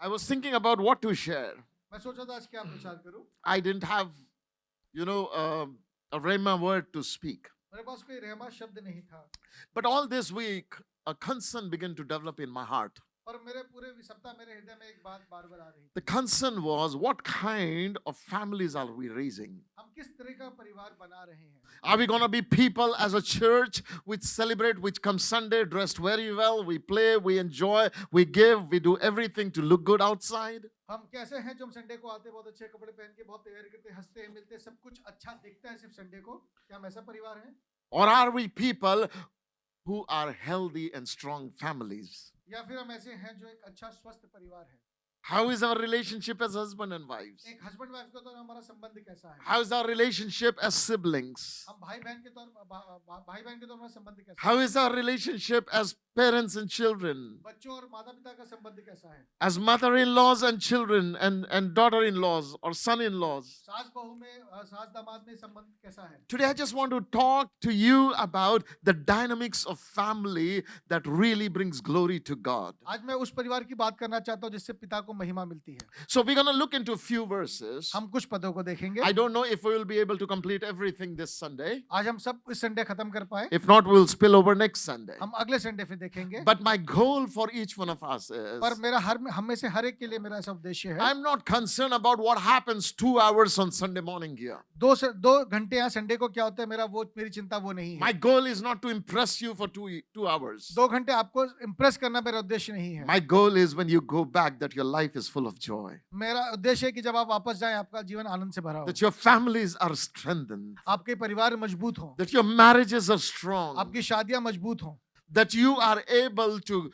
I was thinking about what to share. मैं सोचा था आज क्या प्रचार करूं. I didn't have, a rhema word to speak. मेरे पास कोई रहमा शब्द नहीं था. But all this week, a concern began to develop in my heart. पर मेरे पूरे सप्ताह मेरे हृदय में एक बात बार-बार आ रही थी. The concern was, what kind of families are we raising? हम किस तरह का परिवार बना रहे हैं. Are we going to be people as a church which celebrate, which come Sunday dressed very well, we play, we enjoy, we give, we do everything to look good outside? हम कैसे हैं जो हम संडे को आते बहुत अच्छे कपड़े पहन के बहुत तैयारी करते हंसते हैं मिलते सब कुछ अच्छा दिखता है सिर्फ संडे को. क्या हम ऐसा परिवार हैं? Or are we people who are healthy and strong families? या फिर हम ऐसे हैं जो एक अच्छा स्वस्थ परिवार है. How is our relationship as husband and wives? एक हस्बैंड वाइफ का तो हमारा संबंध कैसा है. How is our relationship as siblings? हम भाई बहन के तौर भाई बहन के तौर हमारा संबंध कैसा है. How is our relationship as parents and children? बच्चों और माता पिता का संबंध कैसा है. As mother-in-laws and children and daughter-in-laws or son-in-laws? सास बहू में सास दामाद में संबंध कैसा है. Today I just want to talk to you about the dynamics of family that really brings glory to God. आज मैं उस परिवार की बात करना चाहता हूँ जिससे पिता को महिमा मिलती है. So we're going to look into a few verses. हम कुछ पदों को देखेंगे. I don't know if we will be able to complete everything this Sunday. आज हम सब इस संडे खत्म कर पाए. If not, we'll spill over next Sunday. हम अगले संडे फिर देखेंगे. But my goal for each one of us is, पर मेरा हम में से हर एक के लिए मेरा ऐसा उद्देश्य है. I'm not concerned about what happens 2 hours on Sunday morning here. 2 घंटे यहाँ संडे को क्या होता है मेरी चिंता वो नहीं है. My goal is not to impress you for 2 hours. 2 घंटे आपको इम्प्रेस करना मेरा उद्देश्य नहीं है. My goal is when you go back that your life is full of joy. मेरा उद्देश्य है कि जब आप वापस जाएं आपका जीवन आनंद से भरा हो. That your families are strengthened. आपके परिवार मजबूत हों. That your marriages are strong. आपकी शादियां मजबूत हों. That you are able to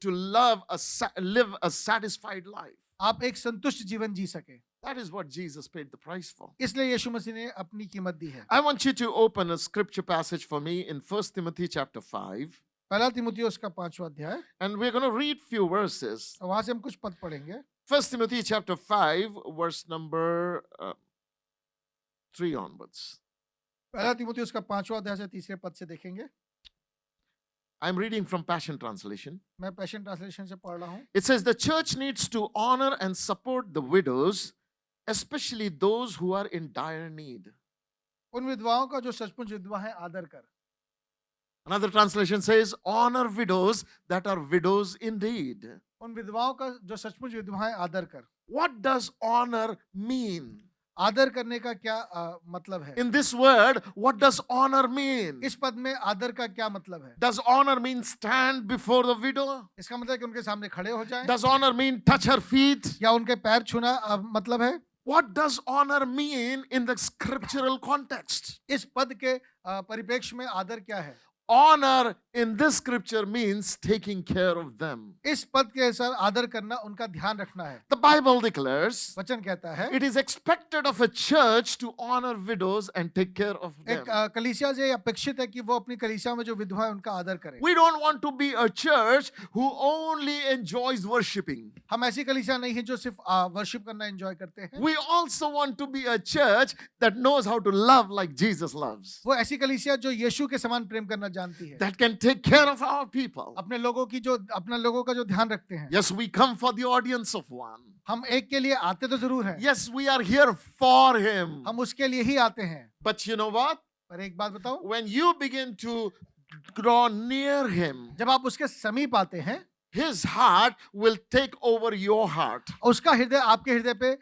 live a satisfied life. आप एक संतुष्ट जीवन जी सके. That is what Jesus paid the price for. इसलिए यीशु मसीह ने अपनी कीमत दी है. I want you to open a scripture passage for me in 1 Timothy chapter 5. पहला तीमुथियुस का 5वां अध्याय. And we're going to read few verses. वहां से हम कुछ पद पढ़ेंगे. 1 Timothy chapter 5 verse number 3 onwards. पहला तीमुथियुस का 5वां अध्याय से तीसरे पद से देखेंगे. I'm reading from Passion Translation. मैं पैशन ट्रांसलेशन से पढ़ रहा हूँ. It says the church needs to honor and support the widows, especially those who are in dire need. उन विधवाओं का जो सचमुच विधवा है आदर कर. Another translation says honor widows that are widows indeed. उन विधवाओं का जो सचमुच विधवा है आदर कर. What does honor mean? आदर करने का क्या मतलब है. In this word, what does honor mean? इस पद में आदर का क्या मतलब है. Does honor mean stand before the widow? इसका मतलब है कि उनके सामने खड़े हो जाएं. Does honor mean touch her feet? या उनके पैर छूना मतलब है. What does honor mean in the scriptural context? इस पद के परिप्रेक्ष्य में आदर क्या है. Honor in this scripture means taking care of them. इस पद के अनुसार आदर करना उनका ध्यान रखना है. The Bible declares वचन कहता है it is expected of a church to honor widows and take care of them. एक कलीसिया से अपेक्षित है कि वो अपनी कलीसिया में जो विधवा है उनका आदर करें. We don't want to be a church who only enjoys worshiping. हम ऐसी कलीसिया नहीं है जो सिर्फ वर्शिप करना एंजॉय करते हैं. We also want to be a church that knows how to love like Jesus loves. वो ऐसी कलीसिया जो यीशु के समान प्रेम करना जानती है. That can take care of our people. अपने लोगों का जो ध्यान रखते हैं. Yes, we come for the audience of one. हम एक के लिए आते तो जरूर हैं. Yes, we are here for him. हम उसके लिए ही आते हैं. But you know what? पर एक बात बताऊं. When you begin to draw near him, जब आप उसके समीप आते हैं, his heart will take over your heart. उसका हृदय आपके हृदय पे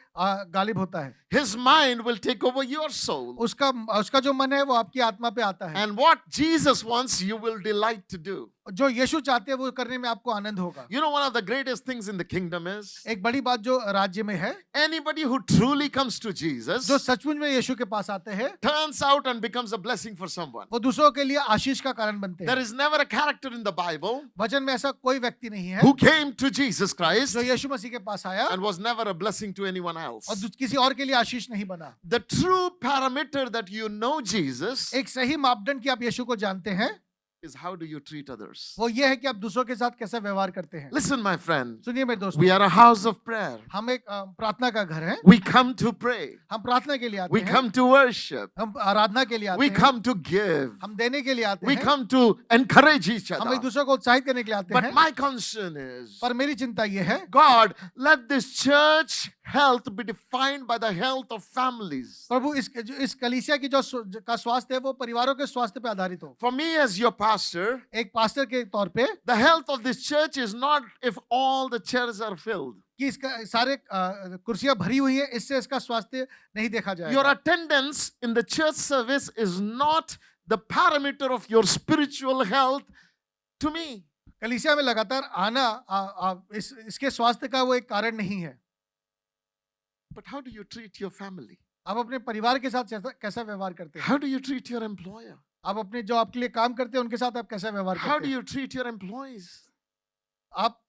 गालिब होता है. His mind will take over your soul. उसका जो मन है वो आपकी आत्मा पे आता है. And what Jesus wants, you will delight to do. जो यीशु चाहते हैं वो करने में आपको आनंद होगा. You know, one of the greatest things in the kingdom is एक बड़ी बात जो राज्य में है, anybody who truly comes to Jesus जो सचमुच में यीशु के पास आते हैं, turns out and becomes a blessing for someone. वो दूसरों के लिए आशीष का कारण बनते There हैं. is never a character in the Bible वचन में ऐसा कोई व्यक्ति नहीं है who came to Jesus Christ जो यीशु मसीह के पास आया and was never a blessing to anyone else. और किसी और के लिए आशीष नहीं बना. The true parameter that you know Jesus एक सही मापदंड की आप यीशु को जानते हैं is how do you treat others. वो ये है कि आप दूसरों के साथ कैसा व्यवहार करते हैं। Listen, my friend, सुनिए मेरे दोस्तों, we are a house of prayer. हम एक प्रार्थना का घर है। We come to pray. हम प्रार्थना के लिए आते We हैं, come to worship. हम आराधना के लिए आते We हैं, come to give. हम देने के लिए आते We हैं, come to encourage each हम एक other. दूसरे को उत्साहित करने के लिए आते But हैं। my concern is, पर मेरी चिंता ये है, God, let this church health be defined by the health of families. प्रभु इस कलीसिया की जो का स्वास्थ्य है वो परिवारों के स्वास्थ्य पे आधारित हो। For me as your pastor, एक पास्टर के तौर पे the health of this church is not if all the chairs are filled. कि इसका सारे कुर्सियां भरी हुई है, इससे इसका स्वास्थ्य नहीं देखा Your जाएगा। attendance in the church service is not the parameter of your spiritual health to me. कलीसिया में लगातार आना इसके स्वास्थ्य का वो एक कारण नहीं है। But how do you treat your family? आप अपने परिवार के साथ कैसा व्यवहार करते हैं? How do you treat your employer? आप अपने जो आपके लिए काम करते हैं उनके साथ आप कैसा व्यवहार How करते do हैं? you treat your employees? आप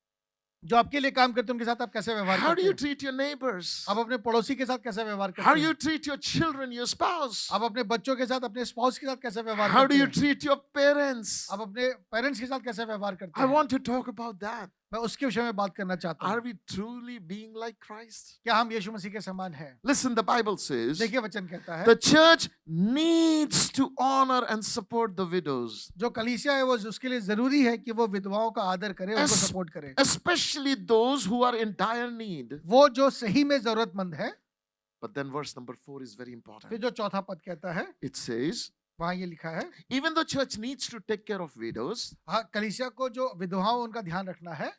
जो आपके लिए काम करते हैं उनके साथ आप कैसे व्यवहार How do करते you हैं? treat your neighbors? आप अपने पड़ोसी के साथ कैसे व्यवहार How करते do you हैं? treat your children, your spouse? आप अपने बच्चों के साथ, अपने स्पाउस के साथ कैसे व्यवहार How do करते you हैं? treat your parents? आप अपने पेरेंट्स के साथ कैसे व्यवहार करते I हैं? want to talk about that. मैं उसके विषय में बात करना चाहता Are हूँ। we truly being like Christ? क्या हम यीशु मसीह के समान हैं? Listen, the Bible says देखिए वचन कहता है, the church needs to honor and support the widows, जो कलीसिया है वो उसके लिए जरूरी है कि वो विधवाओं का आदर करे, उनको Es- सपोर्ट करे। especially those who are in dire need. वो जो सही में जरूरतमंद है। But then verse number 4 is very फिर important. जो चौथा पद कहता है, It says, वहां ये लिखा है, even though church needs to take care of widows, हाँ कलीसिया को जो विधवाओं उनका ध्यान रखना है,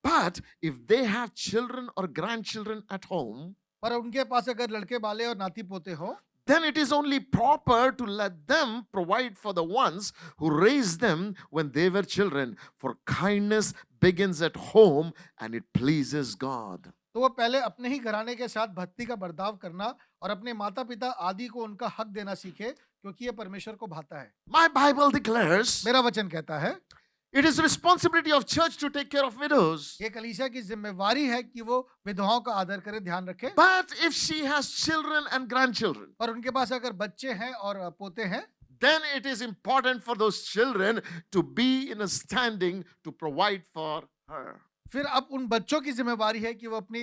but if they have children or grandchildren at home, पर उनके पास अगर लड़के बाले और नाती पोते हो, then it is only proper to let them provide for the ones who raised them when they were children. For kindness begins at home and it pleases God. तो वो पहले अपने ही घराने के साथ भक्ति का बर्ताव करना और अपने माता पिता आदि को उनका हक देना सीखे, क्योंकि ये परमेश्वर को भाता है। My Bible declares मेरा वचन कहता है, it is responsibility of church to take care of widows. ये कलीसिया की जिम्मेवारी है कि वो विधवाओं का आदर करे, ध्यान रखे। But if she has children and grandchildren, और उनके पास अगर बच्चे हैं और पोते हैं, then it is important for those children to be in a standing to provide for her. फिर अब उन बच्चों की जिम्मेवारी है कि वो अपनी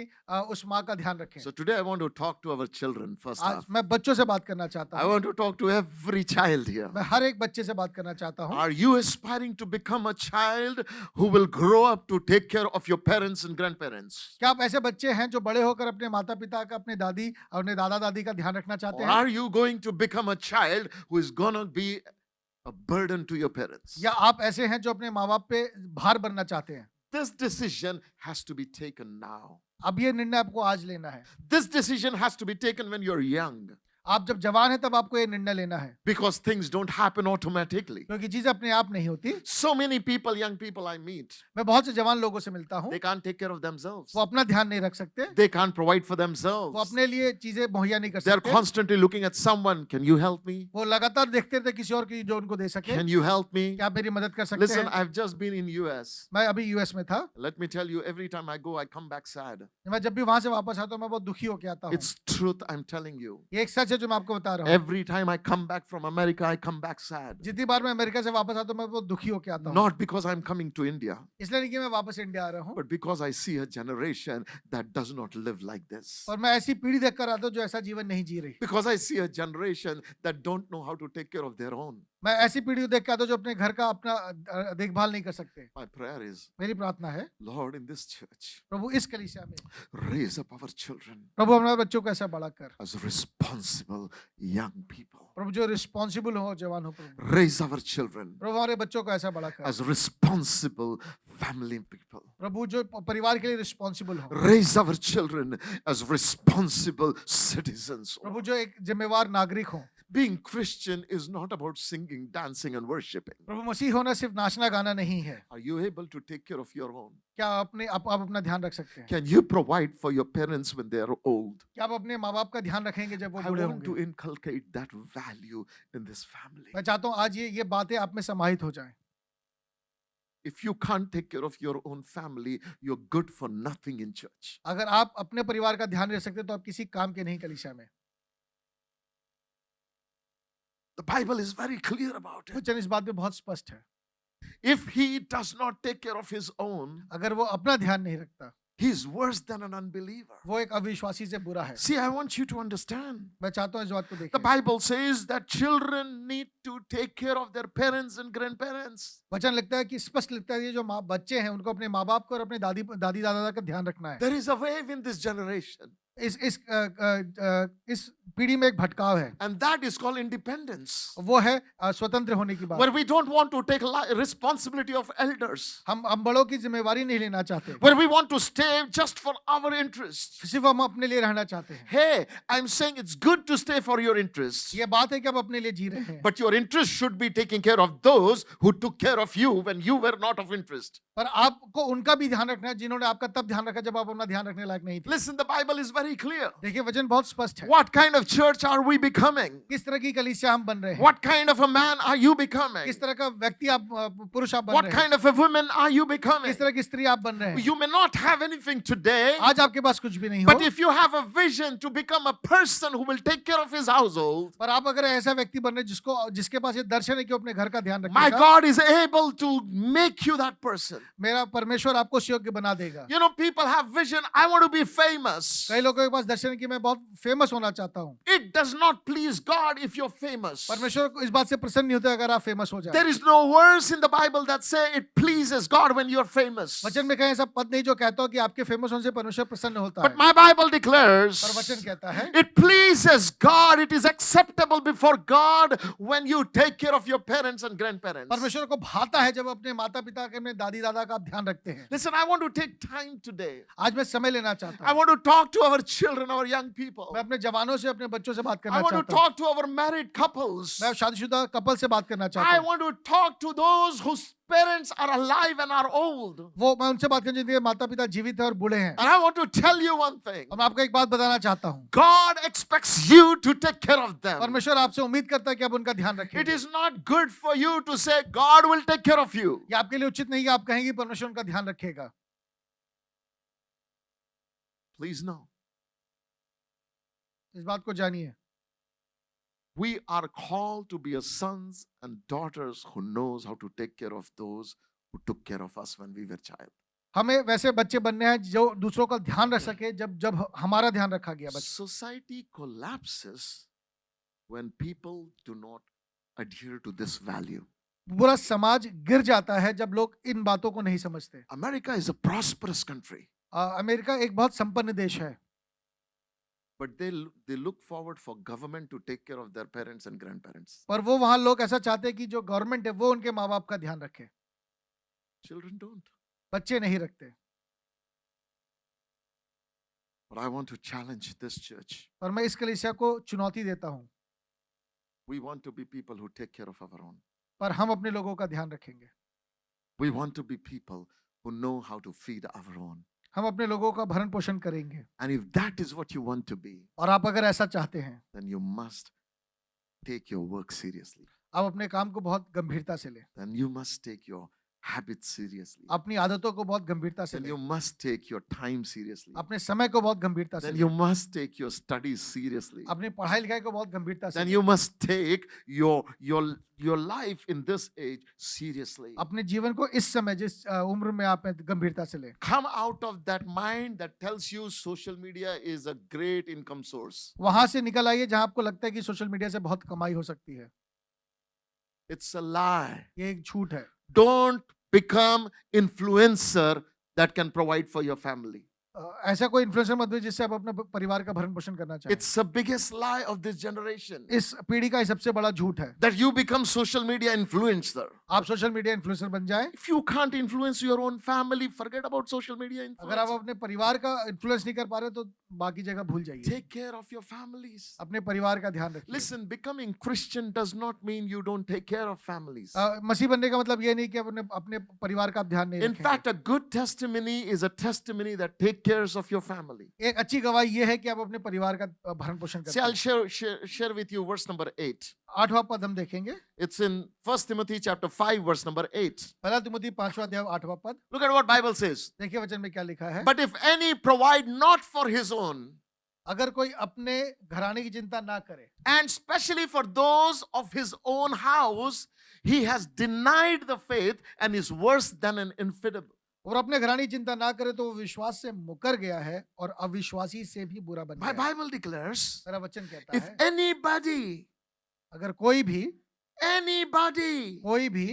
उस माँ का ध्यान रखें। So today I want to talk to our children first आज half. मैं बच्चों से बात करना चाहता I हूँ। want to talk to every child here. मैं हर एक बच्चे से बात करना चाहता हूँ। Are you aspiring to become a child who will grow up to take care of your parents and grandparents? क्या आप ऐसे बच्चे हैं जो बड़े होकर अपने माता पिता का, अपने दादी और अपने दादा दादी का ध्यान रखना चाहते Or हैं? are you going to become a child who is going to be a burden to your parents? या आप ऐसे हैं जो अपने माँ बाप पे भार बनना चाहते हैं? This decision has to be taken now. अब ये निर्णय आपको आज लेना है। This decision has to be taken when you're young. आप जब जवान हैं तब आपको ये निर्णय लेना है, Because things don't happen automatically. क्योंकि चीजें अपने आप नहीं होती। So many people, young people I meet, मैं बहुत से जवान लोगों से मिलता हूँ, they can't take care of themselves. वो अपना ध्यान नहीं रख सकते, They can't provide for वो themselves. अपने लिए चीजें मुहैया नहीं कर They're सकते। constantly looking at someone. Can you help me? वो लगातार देखते थे किसी और की जो उनको दे सके। Can you help me? क्या आप मेरी मदद कर सकते Listen, हैं? I've just been in US. मैं अभी यूएस में था। Let me tell you, every time I go, I come back sad. मैं जब भी वहां से वापस आता हूँ मैं बहुत दुखी होके आता हूँ। It's truth, I'm telling you. ये एक सच है जो मैं आपको बता रहा हूँ। Every time I come back from America, I come back sad. जितनी बार मैं अमेरिका से वापस आता हूँ मैं बहुत दुखी होके आता हूँ। Not because I'm coming to India, इसलिए नहीं कि मैं वापस इंडिया आ रहा हूँ, but because I see a generation that does not live like this. और मैं ऐसी पीढ़ी देखकर आता हूँ जो ऐसा जीवन नहीं जी रही। Because I see a generation that don't know how to take care of their own. मैं ऐसी पीढ़ी को देख के आता हूँ जो अपने घर का अपना देखभाल नहीं कर सकते। My prayer is, मेरी प्रार्थना है, Lord, in this church, प्रभु इस कलीसिया में raise up our children प्रभु हमारे बच्चों को ऐसा बड़ा कर, as responsible young people. प्रभु जो रिस्पॉन्सिबल हो, जवान हो, प्रभु Raise our children प्रभु हमारे बच्चों को ऐसा बड़ा कर, as responsible family people. प्रभु जो परिवार के लिए रिस्पॉन्सिबल हो, Raise our children as responsible citizens. प्रभु जो एक जिम्मेवार नागरिक हो। Being Christian is not about singing, dancing, and worshiping. प्रभु मसीह होना सिर्फ नाचना गाना नहीं है। Are you able to take care of your own? क्या आप अपना ध्यान रख सकते हैं? Can you provide for your parents when they are old? क्या आप अपने माँ बाप का ध्यान रखेंगे जब वो I बूढ़े want to होंगे? inculcate that value in this family. मैं चाहता हूँ आज ये बातें आप में समाहित हो जाएं। If you can't take care of your own family, you're good for nothing in church. अगर आप अपने परिवार का ध्यान रख सकते हैं तो आप किसी काम के नहीं कलीसिया में। The Bible is very clear about it. वचन इस बात में बहुत स्पष्ट है। If he does not take care of his own, अगर वो अपना ध्यान नहीं रखता, he is worse than an unbeliever. वो एक अविश्वासी से बुरा है। See, I want you to understand. मैं चाहता हूँ इस बात को The देखें। Bible says that children need to take care of their parents and grandparents. वचन लिखता है कि स्पष्ट लिखता है, ये जो बच्चे हैं उनको अपने माँ बाप को और अपने दादी दादा का ध्यान रखना है। There is a wave in this generation, इस पीढ़ी में एक भटकाव है, and that is called independence, वो है स्वतंत्र होने की बात। where we don't want to take responsibility of elders, हम बड़ों की जिम्मेवारी नहीं लेना चाहते, where we want to stay just for our interests. सिर्फ हम अपने लिए रहना चाहते हैं। Hey, I'm saying it's good to stay for your interests, ये बात है कि आप अपने लिए जी रहे हैं, but your interest should be taking care of those who took care of you when you were not of interest. पर आपको उनका भी ध्यान रखना है जिन्होंने आपका तब ध्यान रखा जब आप अपना ध्यान रखने लायक नहीं थे। Listen, the Bible is very clear. देखिए वचन बहुत स्पष्ट है। What kind of church are we becoming? किस तरह की कलीसिया हम बन रहे हैं, What kind of a man are you becoming? किस तरह का व्यक्ति आप पुरुष आप बन What रहे हैं, kind of a woman are you becoming? किस तरह की स्त्री आप बन रहे हैं। You may not have anything today, आज आपके पास कुछ भी नहीं but हो, if you have a vision to become a person who will take care of his household, पर आप अगर ऐसा व्यक्ति बन रहे हैं जिसके पास ये दर्शन है कि वो अपने घर का ध्यान my रखेगा, God is able to make you that person. मेरा परमेश्वर आपको उस योग्य बना देगा। You know, people have vision, I want to be famous. कई लोगों के पास दर्शन है कि मैं बहुत फेमस होना चाहता हूँ। It does not please God if you're famous. परमेश्वर को इस बात से प्रसन्न नहीं होता अगर आप फेमस हो जाए। There is no verse in the Bible that say it pleases God when you're famous. वचन में कहीं ऐसा पद नहीं जो कहता हो कि आपके फेमस होने से परमेश्वर प्रसन्न होता But है, my Bible declares पर वचन कहता है it pleases God, it is acceptable before God when you take care of your parents and grandparents. परमेश्वर को भाता है जब अपने माता पिता के अपने दादी दादा का आप ध्यान रखते हैं। Listen, I want to take time today. आज मैं समय लेना चाहता I हूँ, want to talk to our children, our young people. मैं अपने जवानों से अपने बच्चों से बात I करना want to चाहता हूँ, talk to our married couples. मैं शादीशुदा कपल से बात करना चाहता I हूँ, want to talk to those whose parents are alive and are old. वो मैं उनसे बात करना जिनके माता पिता जीवित है और बूढ़े हैं। And I want to tell you one thing. और मैं आपको एक बात बताना चाहता हूँ, God expects you to take care of them. परमेश्वर आपसे उम्मीद करता है कि आप उनका ध्यान रखें। It is not good for you to say God will take care of you. ये आपके लिए उचित नहीं है आप कहेंगे परमेश्वर उनका ध्यान रखेगा। Please know, इस बात को जानिए, we are called to be a sons and daughters who knows how to take care of those who took care of us when we were child. हमें वैसे बच्चे बनने हैं जो दूसरों का ध्यान रख सके जब जब हमारा ध्यान रखा गया। बच्चे Society collapses when people do not adhere to this value. पूरा समाज गिर जाता है जब लोग इन बातों को नहीं समझते। America is a prosperous country, America एक बहुत संपन्न देश है, but they look forward for government to take care of their parents and grandparents. पर वो वहां लोग ऐसा चाहते हैं कि जो गवर्नमेंट है वो उनके माँ बाप का ध्यान रखे, Children don't. बच्चे नहीं रखते। But I want to challenge this church. पर मैं इस कलीसिया को चुनौती देता हूँ, We want to be people who take care of our own. पर हम अपने लोगों का ध्यान रखेंगे। We want to be people who know how to feed our own. हम अपने लोगों का भरण पोषण करेंगे। And if that is what you want to be, और आप अगर ऐसा चाहते हैं, then you must take your work seriously. आप अपने काम को बहुत गंभीरता से लें, Then you must take your habits seriously. अपनी आदतों को बहुत गंभीरता से Then लें, you must take your time seriously. अपने समय को बहुत गंभीरता से Then लें, you must take your studies seriously. अपनी पढ़ाई लिखाई को बहुत गंभीरता से Then लें, you must take your life in this age seriously. अपने जीवन को इस समय जिस उम्र में आप हैं, गंभीरता से लें। Come out of that mind that tells you social media is a great income source. वहां से निकल आइए जहां आपको लगता है कि सोशल मीडिया से बहुत कमाई हो सकती है। It's a lie. ये एक झूठ है। Don't become influencer that can provide for your family. ऐसा कोई इन्फ्लुएंसर मत बनिए जिससे आप अपने परिवार का भरण पोषण करना चाहें। It's the biggest lie of this generation. इस पीढ़ी का ये सबसे बड़ा झूठ है। That you become social media influencer. आप सोशल मीडिया इन्फ्लुएंसर बन जाएं। If you can't influence your own family, forget about social media अगर आप influence. अपने परिवार का इन्फ्लुएंस नहीं कर पा रहे तो बाकी जगह भूल जाइए। Take care of your families. अपने परिवार का ध्यान रखिए। Listen, becoming Christian does not mean you don't take care of families. मसीह बनने का मतलब ये नहीं कि आप अपने परिवार का आप ध्यान नहीं In रखेंगे। fact, a good testimony is a testimony that takes care of your family. एक अच्छी गवाही ये है कि आप अपने परिवार का भरण पोषण See, करते I'll हैं। share with you verse number 8. 8वां पद हम देखेंगे। It's in 1 Timothy chapter 5, verse number 8. पहला तिमोथी 5वां अध्याय 8वां पद। Look at what Bible says. देखिए वचन में क्या लिखा है। But if any provide not for his own, अगर कोई अपने घराने की चिंता ना करे, and especially for those of his own house, he has denied the faith and is worse than an infidel. और अपने घराने की चिंता ना करे तो वो विश्वास से मुकर गया है और अविश्वासी से भी बुरा बन My गया है। Bible declares, मेरा वचन कहता if है anybody, अगर कोई भी anybody, कोई भी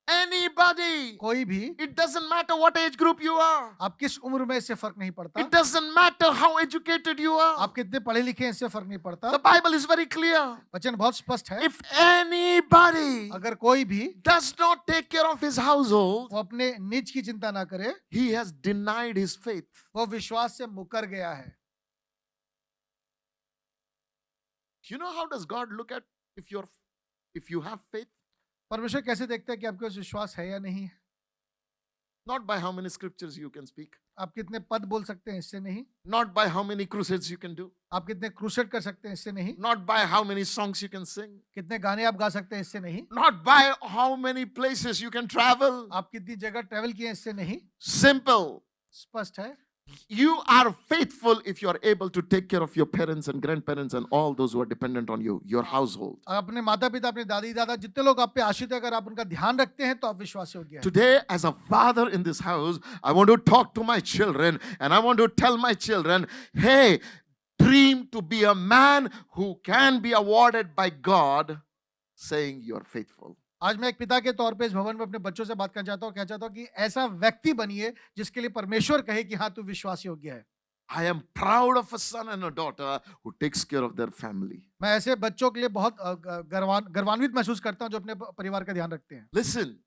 anybody, कोई भी it doesn't matter what age group you are. आप किस उम्र में इससे फर्क नहीं पड़ता, It doesn't matter how educated you are. आप कितने पढ़े लिखे हैं इससे फर्क नहीं The पड़ता। Bible is very clear. वचन बहुत स्पष्ट है, If anybody अगर कोई भी does not take care of his household, वो अपने निज की चिंता ना करे, he has denied his faith. वो विश्वास से मुकर गया है। You know how does God look at if you have faith? परमेश्वर कैसे देखता है कि आपके पास विश्वास है या नहीं है? Not by how many scriptures you can speak, आप कितने पद बोल सकते हैं, इससे नहीं। not by how many crusades you can do, आप कितने क्रूसेड कर सकते हैं, इससे नहीं। not by how many songs you can sing, कितने गाने आप गा सकते हैं, इससे नहीं। not by how many places you can travel. आप कितनी जगह ट्रेवल किए हैं, इससे नहीं। Simple. स्पष्ट है, You are faithful if you are able to take care of your parents and grandparents and all those who are dependent on you, your household. आप अपने माता पिता, अपने दादी दादा, जितने लोग आप पे आश्रित है, अगर आप उनका ध्यान रखते हैं तो आप विश्वासी हो गया है। Today, as a father in this house, I want to talk to my children and I want to tell my children, hey, dream to be a man who can be awarded by God, saying you are faithful. आज मैं एक पिता के तौर पे इस भवन में अपने बच्चों से बात करना चाहता हूँ, कहना चाहता हूँ कि ऐसा व्यक्ति बनिए जिसके लिए परमेश्वर कहे कि हाँ तू विश्वासी हो गया है। I am proud of a son and a daughter who takes care of their family. मैं ऐसे बच्चों के लिए बहुत गर्वान्वित महसूस करता हूँ जो अपने परिवार का ध्यान रखते हैं। Listen,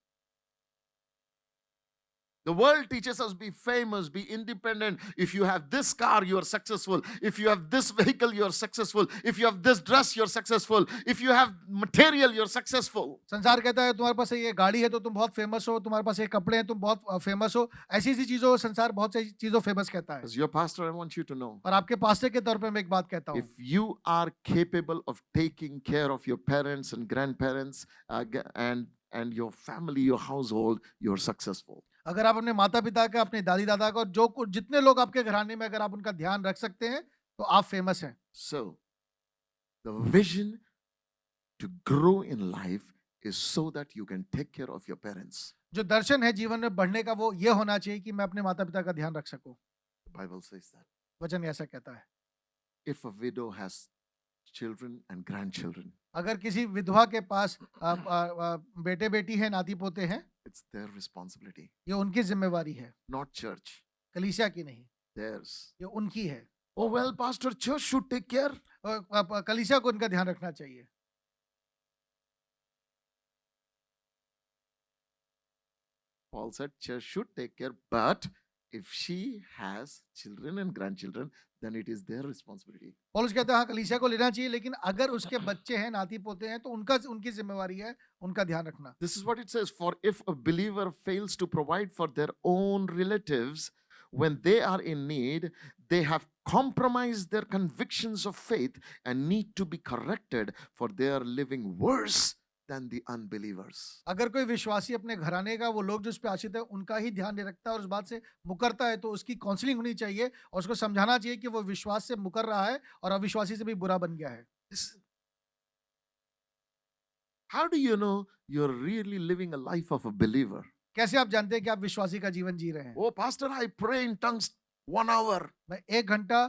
the world teaches us be famous, be independent. If you have this car, you are successful. If you have this vehicle, you are successful. If you have this dress, you are successful. If you have material, you are successful. संसार कहता है तुम्हारे पास ये गाड़ी है तो तुम बहुत फेमस हो, तुम्हारे पास ये कपड़े हैं तुम बहुत फेमस हो। ऐसी ऐसी चीजों संसार बहुत सी चीजों फेमस कहता है। As your pastor, I want you to know, और आपके पास्टर के तौर पे मैं एक बात कहता हूँ, if you are capable of taking care of your parents and grandparents and your family, your household, you are successful. अगर आप अपने माता पिता का, अपने दादी दादा का, और जो जितने लोग आपके घराने में अगर आप उनका ध्यान रख सकते हैं तो आप फेमस हैं। So, the vision to grow in life is so that you can take care of your parents. जो दर्शन है जीवन में बढ़ने का वो ये होना चाहिए कि मैं अपने माता पिता का ध्यान रख सकूं। The Bible says that. वचन ऐसा कहता है। If a widow has children and grandchildren, अगर किसी विधवा के पास बेटे बेटी है, नाती पोते हैं, it's their responsibility, ये उनकी जिम्मेवारी है, not church. कलीसिया की नहीं, Theirs. ये उनकी है। Oh well, pastor, church should take care. कलीसिया को उनका ध्यान रखना चाहिए। Paul said church should take care, but if she has children and grandchildren, then it is their responsibility. पौलुस कहता है हाँ कलीसिया को लेना चाहिए, लेकिन अगर उसके बच्चे हैं, नाती पोते हैं, तो उनकी जिम्मेवारी है उनका ध्यान रखना। This is what it says. For if a believer fails to provide for their own relatives when they are in need, they have compromised their convictions of faith and need to be corrected, for they are living worse than the unbelievers. अगर कोई विश्वासी अपने घराने का, वो लोग जो उस पे आश्रित है, उनका ही ध्यान नहीं रखता और उस बात से मुकरता है, तो उसकी काउंसलिंग होनी चाहिए और उसको समझाना चाहिए कि वो विश्वास से मुकर रहा है और अविश्वासी से भी बुरा बन गया है। Listen. How do you know you're really living a life of a believer? कैसे आप जानते हैं कि आप विश्वासी का जीवन जी रहे हैं? Oh, pastor, I pray in tongues 1 hour. मैं 1 घंटा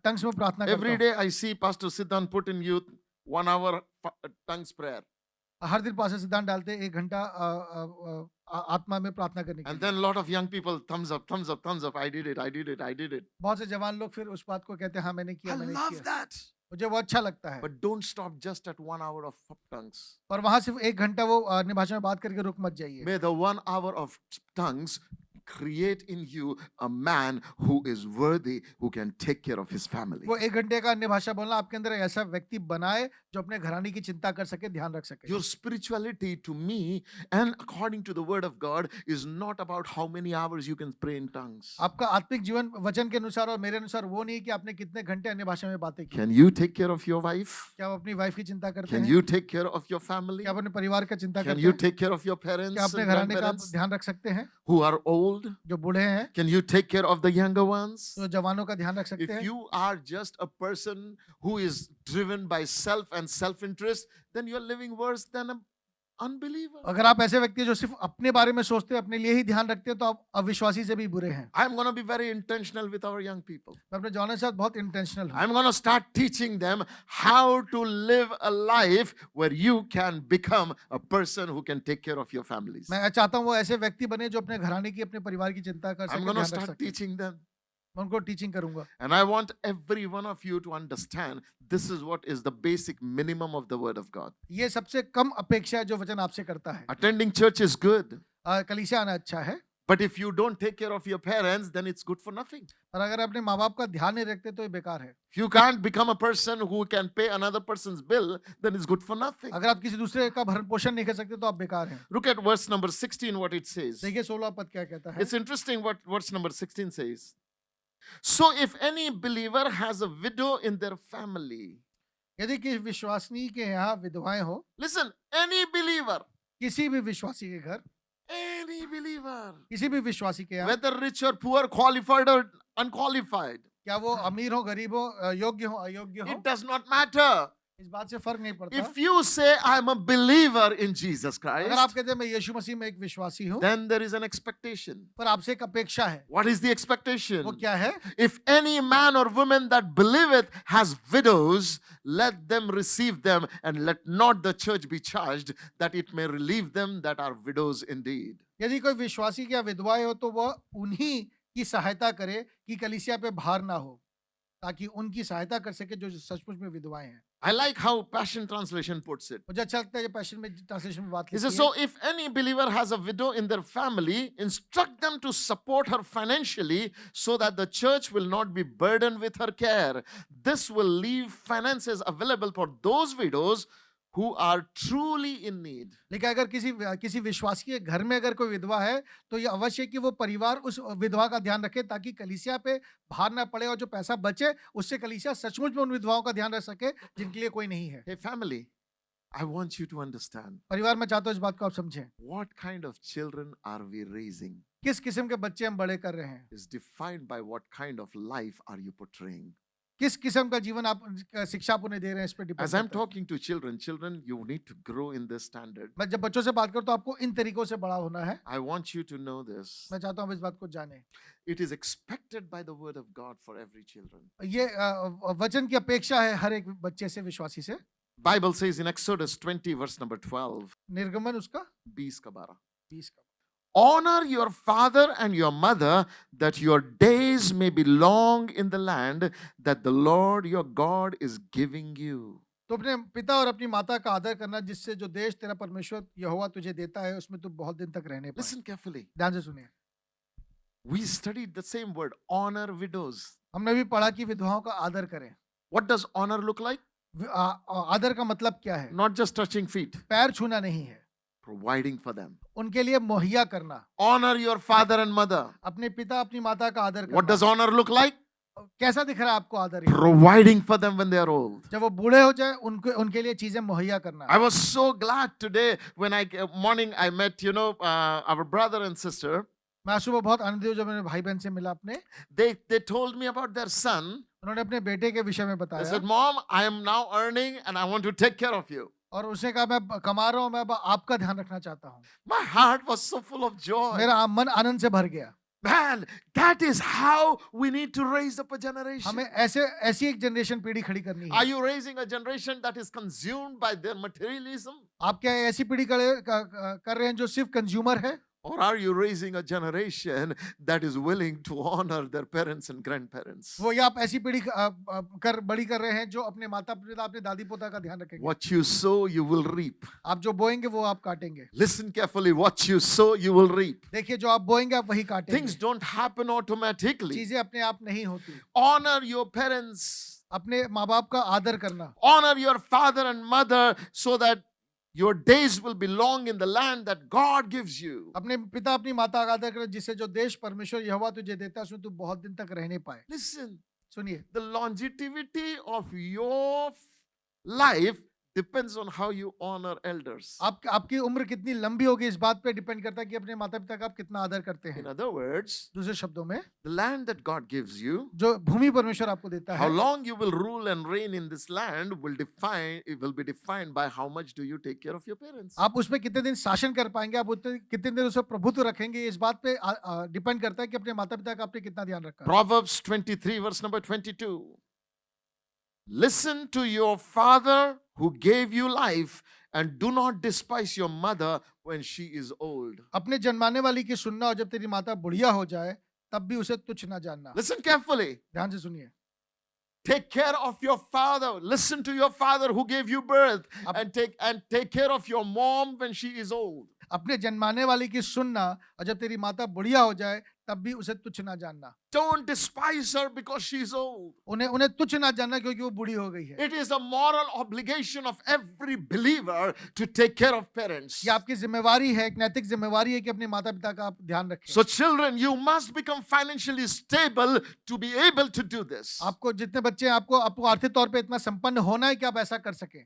टंग्स में प्रार्थना करता Every हूँ। day I see Pastor Siddhan put in youth 1 hour tongues prayer. हर दिन पास्टर सिद्धांत डालते 1 घंटा आत्मा में प्रार्थना करने के And लिए। then a lot of young people, thumbs up, thumbs up, thumbs up. I did it, I did it, I did it. बहुत से जवान लोग फिर उस बात को कहते हैं हाँ मैंने I किया, मैंने love किया। that. मुझे वो अच्छा लगता है। But don't stop just at 1 hour of tongues. पर वहां सिर्फ 1 घंटा वो अन्य भाषा में बात करके रुक मत जाइए। May the 1 hour of tongues create in you a man who is worthy, who can take care of his family. वो 1 घंटे का अन्य भाषा बोलना आपके अंदर एक ऐसा व्यक्ति बनाए जो अपने घराने की चिंता कर सके, ध्यान रख सके। Your spirituality to me and according to the word of God is not about how many hours you can pray in tongues. आपका आत्मिक जीवन वचन के अनुसार और मेरे अनुसार वो नहीं है कि आपने कितने घंटे अन्य भाषा में बातें की। Can you take care of your wife? क्या आप अपनी वाइफ की चिंता करते Can हैं? you take care of your family? क्या आप अपने परिवार का चिंता Can करते you हैं? take care of your parents क्या अपने and घराने का आप grandparents ध्यान रख सकते हैं? who are old? जो बूढ़े हैं, Can you take care of the younger ones? जो जवानों का ध्यान रख सकते If हैं? you are just a person who is driven by self and self-interest, then you are living worse than an unbeliever. अगर आप ऐसे व्यक्ति हैं जो सिर्फ अपने बारे में सोचते हैं, अपने लिए ही ध्यान रखते हैं, तो आप अविश्वासी से भी बुरे हैं। I'm going to be very intentional with our young people. मैं अपने जवानों के साथ बहुत इंटेंशनल हूँ। I'm going to start teaching them how to live a life where you can become a person who can take care of your families. मैं चाहता हूँ वो ऐसे व्यक्ति बने जो अपने घराने की, अपने परिवार की चिंता कर I'm सके, going to ध्यान रख start सके। teaching them. मैं उनको टीचिंग करूंगा। And I want every one of you to understand this is what is the basic minimum of the Word of God. ये सबसे कम अपेक्षा है जो वचन आपसे करता है। Attending church is good, कलीसिया आना अच्छा है, but if you don't take care of your parents, then it's good for nothing. और अगर अपने माँ बाप का ध्यान नहीं रखते तो ये बेकार है। If you can't become a person who can pay another person's bill, then it's good for nothing. अगर आप किसी दूसरे का भरण पोषण नहीं कर सकते तो आप बेकार हैं। Look at verse number 16, what it says. देखिए 16 पद क्या कहता है। It's interesting what verse number 16 says. So if any believer has a widow in their family, यदि किसी विश्वासनी के यहाँ विधवाएं हो, listen, any believer, किसी भी विश्वासी के घर, any believer, किसी भी विश्वासी के यहाँ, whether rich or poor, qualified or unqualified, क्या वो अमीर हो, गरीब हो, योग्य हो, अयोग्य हो, it does not matter. इस बात से फर्क नहीं पड़ता। If you say I'm a believer in Jesus अगर आप Christ, कहते हैं मैं यीशु मसीह में एक विश्वासी हूँ, then there is an expectation. पर आपसे एक अपेक्षा है। What is the वो expectation? क्या है? If any man or woman that believeth has widows, let them receive them, and let not the church be charged, that it may relieve them that are widows indeed. यदि कोई विश्वासी या विधवाएं हो तो वह उन्हीं की सहायता करे कि कलीसिया पे भार ना हो, ताकि उनकी सहायता कर सके जो सचमुच में विधवाएं हैं। I like how Passion Translation puts it. मुझे अच्छा लगता है ये पैशन में ट्रांसलेशन में बात He लिखी says, है। so if any believer has a widow in their family, instruct them to support her financially so that the church will not be burdened with her care. This will leave finances available for those widows who are truly in need. लेकिन अगर किसी विश्वासी के घर में अगर कोई विधवा है तो ये अवश्य है कि वो परिवार उस विधवा का ध्यान रखे ताकि कलीसिया पे भार ना पड़े और जो पैसा बचे उससे कलीसिया सचमुच में उन विधवाओं का ध्यान रख सके जिनके लिए कोई नहीं है। Hey, family, I want you to understand परिवार में चाहता हूँ इस बात को आप समझें, what kind of children are we raising किस किस्म के बच्चे हम बड़े कर रहे हैं, is defined by what kind of life are you portraying. किस किस्म का जीवन आप शिक्षा आप उन्हें दे रहे हैं, इस पे डिपेंड As I'm करता है। talking to children, you need to grow in this standard. मैं जब बच्चों से बात करूँ तो आपको इन तरीकों से बड़ा होना है। I want you to know this. मैं चाहता हूँ आप इस बात को जानें। It is expected by the word of God for every children. ये वचन की अपेक्षा है हर एक बच्चे से, विश्वासी से। Bible says in Exodus 20 verse number 12, निर्गमन उसका 20 का 12. 20 का। Honor your father and your mother, that your days may be long in the land that the Lord your God is giving you. तो अपने पिता और अपनी माता का आदर करना, जिससे जो देश तेरा परमेश्वर यहोवा तुझे देता है उसमें तू बहुत दिन तक रहने पाए। Listen carefully. ध्यान से सुनिए। We studied the same word, honor widows. हमने भी पढ़ा कि विधवाओं का आदर करें। What does honor look like? आदर का मतलब क्या है? Not just touching feet, पैर छूना नहीं है, providing for them. उनके लिए मुहैया करना। Honor your father and mother. अपने पिता अपनी माता का आदर What करना। does honor look like? कैसा दिख रहा है आपको आदर? Providing for them when they are old. जब वो बूढ़े हो जाए उनके लिए चीजें मुहैया करना। I was so glad today when morning I met, our brother and sister. मैं सुबह बहुत आनंदित हुआ जब मैंने भाई बहन से मिला अपने। They told me about their son. उन्होंने अपने बेटे के विषय में They बताया said, Mom, I am now earning and I want to take care of you. और उसने कहा मैं कमा रहा हूँ, मैं आपका ध्यान रखना चाहता हूँ। My heart was so full of joy. मेरा मन आनंद से भर गया। Man, that is how we need to raise up a generation. हमें ऐसी एक जनरेशन पीढ़ी खड़ी करनी Are है। you raising a generation that is consumed by their materialism? आप क्या ऐसी पीढ़ी कर रहे हैं जो सिर्फ कंज्यूमर है, Or are you raising a generation that is willing to honor their parents and grandparents? वो या आप ऐसी पीढ़ी बड़ी कर रहे हैं जो अपने माता पिता अपने दादी पोता का ध्यान रखेंगे। What you sow, you will reap. आप जो बोएंगे वो आप काटेंगे। Listen carefully. What you sow, you will reap. देखिए जो आप बोएंगे आप वही Things काटेंगे। don't happen automatically. चीजें अपने आप नहीं होती। Honor your parents. अपने माँ बाप का आदर करना, Honor your father and mother so that your days will be long in the land that God gives you. अपने पिता अपनी माता का आदर करना, जिससे जो देश परमेश्वर यहोवा तुझे देता है उसमें तू बहुत दिन तक रहने पाए। Listen, सुनिए, the longevity of your life depends on how you honor elders. आपकी उम्र कितनी लंबी होगी इस बात पे डिपेंड करता है कि अपने माता पिता का आप कितना आदर करते In हैं। other words, दूसरे शब्दों में the land that God gives you, जो भूमि परमेश्वर आपको देता how है, long you will rule and reign in this land will be defined by how much do you take care of your parents. आप उसमें कितने दिन शासन कर पाएंगे, आप उतने कितने दिन उसमें प्रभुत्व रखेंगे, इस बात पे डिपेंड करता है कि अपने माता पिता का आपने कितना ध्यान रखा। Proverbs 23 verse number 22. Listen to your father who gave you life and do not despise your mother when she is old. अपने जन्माने वाली की सुनना और जब तेरी माता बुढ़िया हो जाए तब भी उसे तुच्छ ना जानना। Listen carefully. ध्यान से सुनिए। Take care of your father. Listen to your father who gave you birth and take care of your mom when she is old. अपने जन्माने वाली की सुनना और जब तेरी माता बुढ़िया हो जाए तब भी उसे तुच्छ ना जानना। Don't despise her because she is old. उन्हें तुच्छ ना जानना क्योंकि वो बूढ़ी हो गई है। It is a moral obligation of every believer to take care of parents. ये आपकी जिम्मेवारी है, एक नैतिक जिम्मेवारी है कि अपने माता पिता का आप ध्यान रखें। So children, you must become financially stable to be able to do this. आपको जितने बच्चे हैं आपको आर्थिक तौर पे इतना संपन्न होना है कि आप ऐसा कर सकें।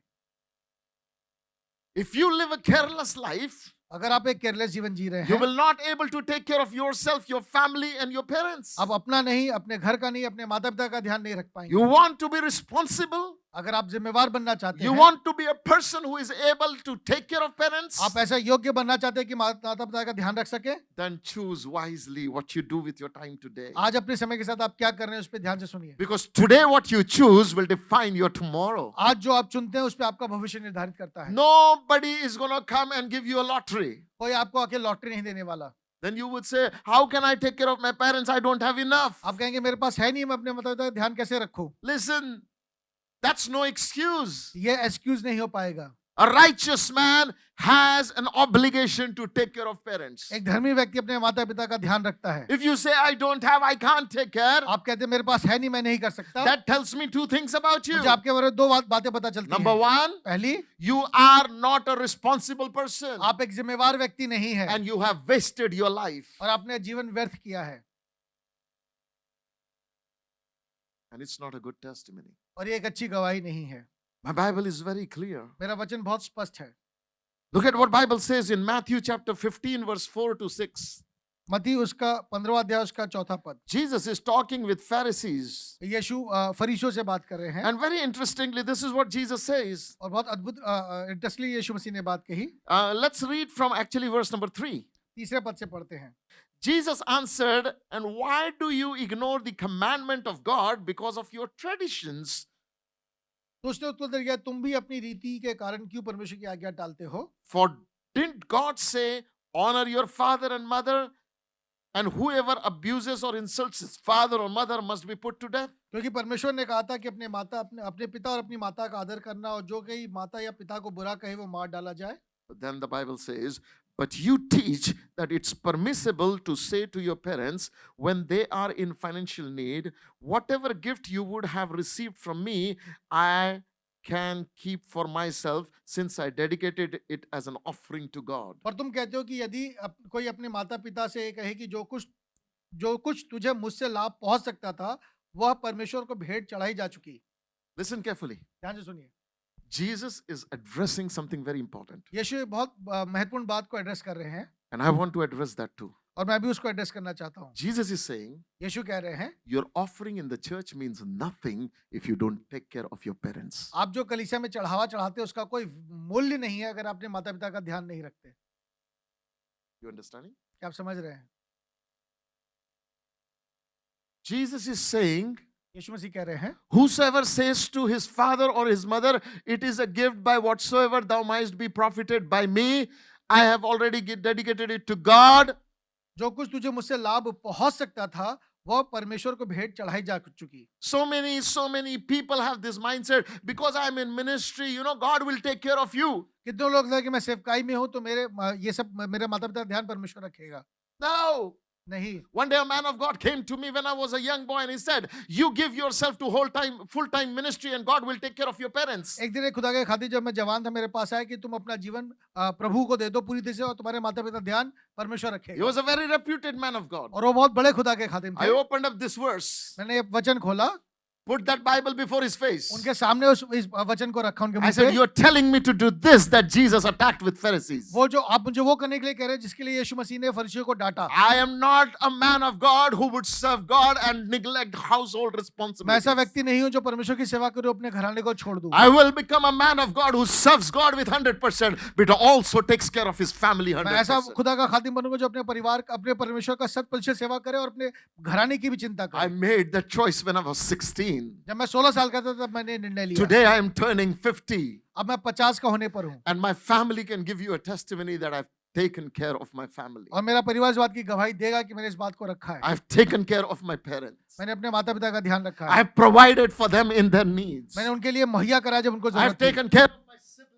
If you live a careless life, अगर आप एक केयरलेस जीवन जी रहे you हैं, will not able to take care of yourself, your family and your parents. आप अपना नहीं, अपने घर का नहीं, अपने माता पिता का ध्यान नहीं रख पाएंगे। You want to be responsible? अगर आप जिम्मेवार बनना चाहते You हैं, want to be a person who is able to take care of parents? आप ऐसा योग्य बनना चाहते हैं कि माता पिता का ध्यान रख सके, Then choose wisely what you do with your time today. आज अपने समय के साथ आप क्या कर रहे हैं उस पर ध्यान से सुनिए। Because today what you choose will define your tomorrow. आज जो आप चुनते हैं उस पर आपका भविष्य निर्धारित करता है। Nobody is going to come and give you a lottery. कोई आपको आके लॉटरी नहीं देने वाला। Then you would say, how can I take care of my parents? I don't have enough. आप कहेंगे मेरे पास है नहीं, मैं अपने माता पिता का ध्यान कैसे रखूं? Listen, that's no excuse. ये एक्सक्यूज नहीं हो पाएगा। A righteous man has an obligation to take care of parents. एक धर्मी व्यक्ति अपने माता पिता का ध्यान रखता है। If you say, I don't have, I can't take care, आप कहते हैं मेरे पास है नहीं, मैं नहीं कर सकता, that tells me two things about you. मुझे आपके बारे में दो बातें पता चलती Number हैं। one, पहली, you are not a responsible person आप एक जिम्मेवार व्यक्ति नहीं है and you have wasted your life. और आपने जीवन व्यर्थ किया है, And it's not a good testimony. और ये एक अच्छी गवाही नहीं है। My Bible is very clear. मेरा वचन बहुत स्पष्ट है। Look at what Bible says in Matthew chapter 15 verse 4 to 6. मत्ती उसका 15वां अध्याय उसका 4था पद। Jesus is talking with Pharisees. यीशु फरीसियों से बात कर रहे हैं And very interestingly, this is what Jesus says. और बहुत अद्भुत इंटरेस्टिंगली यीशु मसीह ने बात कही। Let's read from actually verse number 3. तीसरे पद से पढ़ते हैं। Jesus answered, and why do you ignore the commandment of God because of your traditions? तो उसने उत्तर दिया, तुम भी अपनी रीति के कारण क्यों परमेश्वर की आज्ञा टालते हो? For didn't God say, honor your father and mother, and whoever abuses or insults his father or mother must be put to death? क्योंकि परमेश्वर ने कहा था कि अपने पिता और अपनी माता का आदर करना, और जो कहीं माता या पिता को बुरा कहे वो मार डाला जाए। But then the Bible says, but you teach that it's permissible to say to your parents when they are in financial need, whatever gift you would have received from me, I can keep for myself since I dedicated it as an offering to God. और तुम कहते हो कि यदि कोई अपने माता पिता से कहे कि जो कुछ तुझे मुझसे लाभ पहुंच सकता था वह परमेश्वर को भेंट चढ़ाई जा चुकी। Listen carefully. ध्यान से सुनिए। Jesus is addressing something very important. यीशु बहुत महत्वपूर्ण बात को एड्रेस कर रहे हैं And I want to address that too. और मैं भी उसको एड्रेस करना चाहता हूँ। Jesus is saying, यीशु कह रहे हैं, your offering in the church means nothing if you don't take care of your parents. आप जो कलीसिया में चढ़ावा चढ़ाते हैं उसका कोई मूल्य नहीं है अगर अपने माता पिता का ध्यान नहीं रखते। You understanding? क्या आप समझ रहे हैं? Jesus is saying, यीशु मसीह कह रहे हैं, whosoever says to his father or his mother, it is a gift by whatsoever thou mightst be profited by me, I have already dedicated it to God. जो कुछ तुझे मुझसे लाभ पहुंच सकता था वह परमेश्वर को भेंट चढ़ाई जा चुकी। So many people have this mindset, because I am in ministry, God will take care of you. कितने लोग हैं कि मैं सेवकाई में हूं तो मेरे माता पिता ध्यान परमेश्वर रखेगा। No. नहीं। One day a man of God came to me when I was a young boy and he said, you give yourself to full-time ministry and God will take care of your parents. एक दिन एक खुदा के खातिर जब मैं जवान था मेरे पास आया कि तुम अपना जीवन प्रभु को दे दो पूरी तरह से और तुम्हारे माता पिता ध्यान परमेश्वर He रखेगा। was a very reputed man of God. और वो बहुत बड़े खुदा के खातिर I थे। opened up this verse. मैंने ये वचन खोला put that Bible before his face. उनके सामने इस वचन को रखा उनके I मुंह said, पे। you're telling me to do this that Jesus attacked with Pharisees. वो जो आप मुझे वो करने के लिए कह रहे हैं जिसके लिए यीशु मसीह ने फरीसियों को डांटा। I am not a man of God who would serve God and neglect household मैं ऐसा responsibilities. व्यक्ति नहीं हूँ जो परमेश्वर की सेवा करूँ अपने घराने को छोड़ दूँ। I will become a man of God who serves God with 100%, but also takes care of his family मैं ऐसा 100%. खुदा का खादिम बनूंगा जो अपने परिवार अपने परमेश्वर का 100% सेवा करे और अपने घराने की भी चिंता I करे। made that choice when I was 16. जब मैं 16 साल का था तब मैंने निर्णय लिया। Today I am turning 50, अब मैं 50 का होने पर हूँ and my family can give you a testimony that I've taken care of my family. और मेरा परिवार इस बात की गवाही देगा कि मैंने इस बात को रखा है। I've taken care of my parents. मैंने अपने माता पिता का ध्यान रखा है। I've provided for them in their needs. मैंने उनके लिए मुहैया करा जब उनको I've जरूरत थी। taken care of my siblings.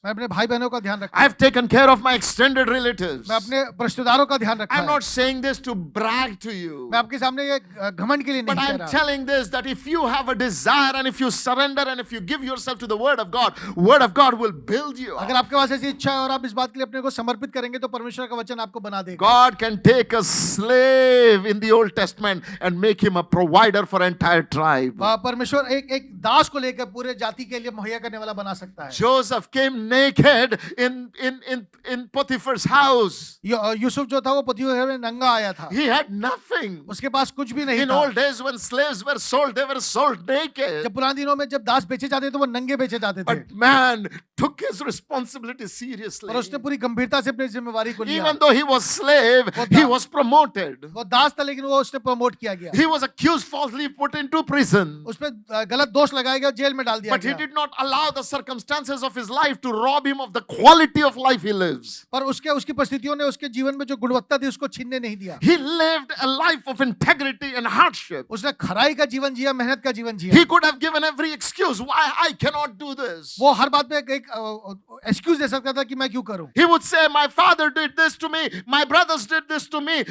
मैं अपने भाई बहनों का ध्यान रखा है। I've taken care of my extended relatives. मैं अपने रिश्तेदारों का ध्यान रखा I'm है। not saying this to brag to you, मैं आपके सामने ये घमंड के लिए but नहीं कह I'm रहा। telling this that if you have a desire and if you surrender and if you give yourself to the Word of God will build you अगर up. आपके पास ऐसी इच्छा है और आप इस बात के लिए अपने को समर्पित करेंगे तो परमेश्वर का वचन आपको बना देगा। God can take a slave in the Old Testament and make him a provider for entire tribe. परमेश्वर एक दास को लेकर पूरे जाति के लिए मुहैया करने वाला बना सकता है। Joseph came naked in Potiphar's house. Yusuf जो था वो पतियों के घर में नंगा आया था। He had nothing. उसके पास कुछ भी नहीं In था। old days when slaves were sold, they were sold naked. जब पुराने दिनों में जब दास बेचे जाते थे तो वो नंगे बेचे जाते थे। But man took his responsibility seriously. और उसने पूरी गंभीरता से अपनी जिम्मेवारी को लिया। Even though he was slave, he was promoted. वो दास था लेकिन वो उसने प्रमोट किया गया। He was accused falsely, put into prison. उस पे गलत दोष लगाया गया, जेल में डाल दिया But he गया। did not allow the circumstances of his life to rob him of the quality of life he lives. पर उसकी परिस्थितियों ने उसके जीवन में जो गुणवत्ता थी उसको छीनने नहीं दिया। He lived a life of integrity and hardship. उसने खराई का जीवन जिया, मेहनत का जीवन जिया। He could have given every excuse why I cannot do this. वो हर बात पे एक एक्सक्यूज दे सकता था कि मैं क्यों करूं। He would say, my father did this to me, my brothers did this to me,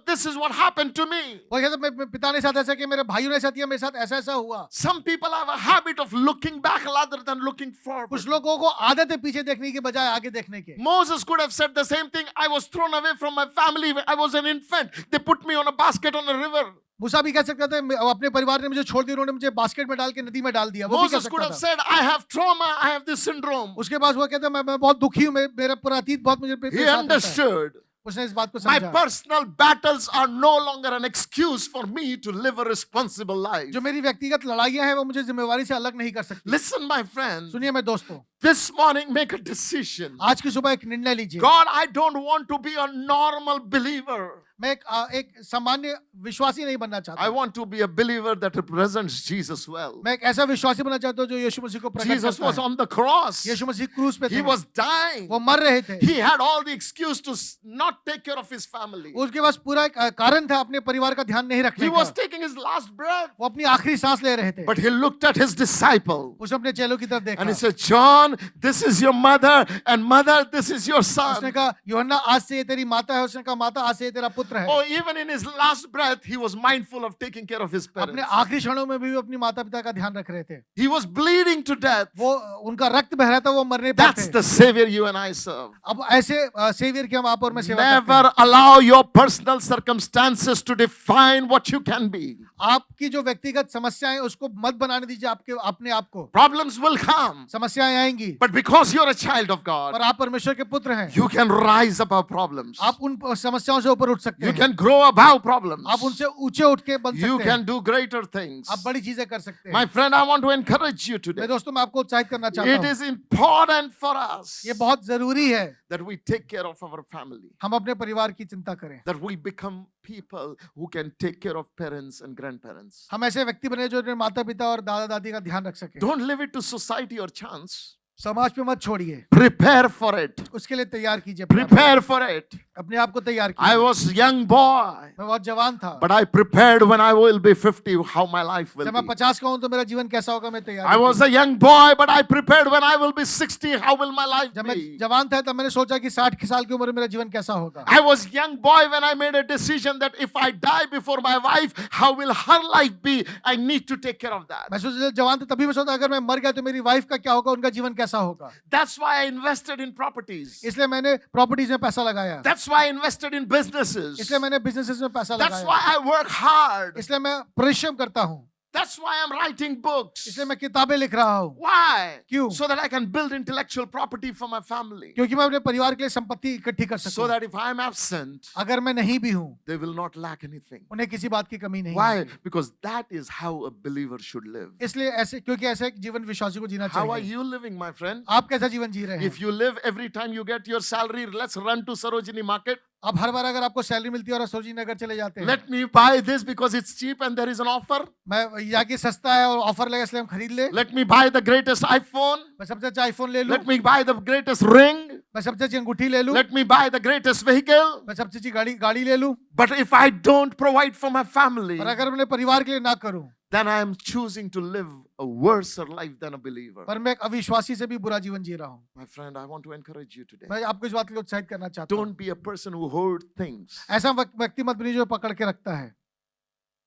this is what happened to me. वो कहता मेरे पिता ने साथ ऐसा किया, मेरे भाइयों ने साथ किया, मेरे साथ ऐसा ऐसा हुआ। Some people have a habit of looking back rather than looking forward. कुछ लोगों को आदत है पीछे देखने के बजाय आगे देखने के। Moses could have said the same thing. I was thrown away from my family. I was an infant. They put me on a basket on a river. मूसा भी कह सकता था अपने परिवार ने मुझे छोड़ दिया, उन्होंने मुझे बास्केट में डाल के नदी में डाल दिया। वो भी कह Moses could सकता have था। said, I have trauma. I have this syndrome. उसके बाद वो कहता मैं बहुत दुखी हूँ, मेरा पूरा अतीत बहुत मुझे He साथ होता है। understood. उसने इस बात को My समझा। personal battles are no longer an excuse for me to live a responsible life. जो मेरी व्यक्तिगत लड़ाइयाँ हैं वो मुझे जिम्मेवारी से अलग नहीं कर सकती। Listen, my friend. सुनिए मेरे दोस्तों, This morning, make a decision. आज की सुबह एक निर्णय लीजिए। God, I don't want to be a normal believer. मैं एक सामान्य विश्वासी नहीं बनना I चाहता। want to be a believer that represents Jesus well. मैं एक ऐसा विश्वासी बनना चाहता हूँ जो यीशु मसीह को प्रकट Jesus करता was है। on the cross. यीशु मसीह क्रूस पे He थे। was dying. वो मर रहे थे। He had all the excuse to not take care of his family. उसके पास पूरा एक कारण था अपने परिवार का ध्यान नहीं रखने He का। was taking his last breath. वो अपनी आखिरी सांस ले रहे थे। But he looked at his disciple उसने अपने चेलों की तरफ and he देखा। said, John, this is your mother, and mother, this is your उसने son. कहा यूहन्ना आज से ये तेरी माता है। उसने कहा माता आज से ये तेरा पुत्र है। Oh, even in his last breath, he was mindful of taking care of his अपने parents. आखिरी क्षणों में भी वो अपनी माता पिता का ध्यान रख रहे थे। He was bleeding to death. वो उनका रक्त बह रहा था, वो मरने पर That's थे। the Savior you and I serve. अब ऐसे सेवियर की हम आप और मैं सेवा करते हैं। Never allow your personal circumstances to define what you can be. आपकी जो व्यक्तिगत समस्याएं उसको मत बनाने दीजिए आपके अपने आप को। Problems will come, समस्याएं आएंगी, but because you're a child of God, पर आप परमेश्वर के पुत्र हैं। you can rise above problems. आप उन समस्याओं से ऊपर उठ सकते You हैं। can grow above problems. आप उनसे ऊंचे उठ के बन You सकते can हैं। do greater things. आप बड़ी चीजें कर सकते हैं। My friend, I want to encourage you मेरे today. दोस्तों मैं आपको उत्साहित करना चाहता It हूँ। is important for us ये बहुत जरूरी है that we take care of our family, हम अपने परिवार की चिंता करें। that we become people who can take care of parents and grandparents. हम ऐसे व्यक्ति बने जो अपने माता पिता और दादा दादी का ध्यान रख सके। Don't leave it to society or chance. समाज पे मत छोड़िए, Prepare for it. उसके लिए तैयार कीजिए। अपने आप को। Prepare for it. अपने आप को तैयार I कीजिए। was young boy, मैं बहुत जवान था, but I prepared when I will be 50 how my life will जब मैं be. 50 का हूँ तो मेरा जीवन कैसा होगा मैं तैयार I was a young boy, but I prepared when I will be 60 how will my life जब मैं be. जवान था तब मैंने सोचा कि 60 साल की उम्र में मेरा जीवन कैसा होगा। I was young boy when I made a decision that if I die before my wife, how will her life be? I need to take care of that. मैं सोचा जवान था तभी मैं सोचा अगर मैं मर गया तो मेरी वाइफ का क्या होगा, उनका जीवन कैसा होगा। That's why I invested in properties. इसलिए मैंने प्रॉपर्टीज में पैसा लगाया, That's why I invested in businesses. इसलिए मैंने बिजनेसेस में पैसा That's लगाया, why I work hard. इसलिए मैं परिश्रम करता हूँ। That's why I'm writing books. इसलिए मैं किताबें लिख रहा हूँ। Why? क्यों? So that I can build intellectual property for my family. क्योंकि मैं अपने परिवार के लिए संपत्ति इकट्ठी कर So सकूं। that if I'm absent, अगर मैं नहीं भी हूँ, they will not lack anything. उन्हें किसी बात की कमी नहीं Why? होगी। Because that is how a believer should live. इसलिए ऐसे, क्योंकि ऐसे एक जीवन विश्वासी को जीना How are चाहिए। you living, my friend? आप कैसा जीवन जी रहे हैं? If you live every time you get your salary, let's run to Sarojini Market. अब हर बार अगर आपको सैलरी मिलती है और सरोजिनी नगर चले जाते हैं, Let me buy this because it's cheap and there is an offer. मैं यहाँ की सस्ता है और ऑफर लगा इसलिए हम खरीद ले, Let me buy the greatest iPhone. मैं सबसे अच्छा आईफोन ले लूं, Let me buy the greatest ring. मैं सबसे अच्छी अंगूठी ले लूं, Let me buy the greatest vehicle. मैं सबसे अच्छी गाड़ी ले लूं। But if I don't provide for my family, और अगर अपने परिवार के लिए ना करूं, then I am choosing to live a worse life than a believer. पर मैं एक अविश्वासी से भी बुरा जीवन जी रहा हूं। My friend, I want to encourage you today. मैं आपको इस बात के लिए उत्साहित करना चाहता हूं। Don't be a person who hoard things. ऐसा व्यक्ति मत बनिए जो पकड़ के रखता है।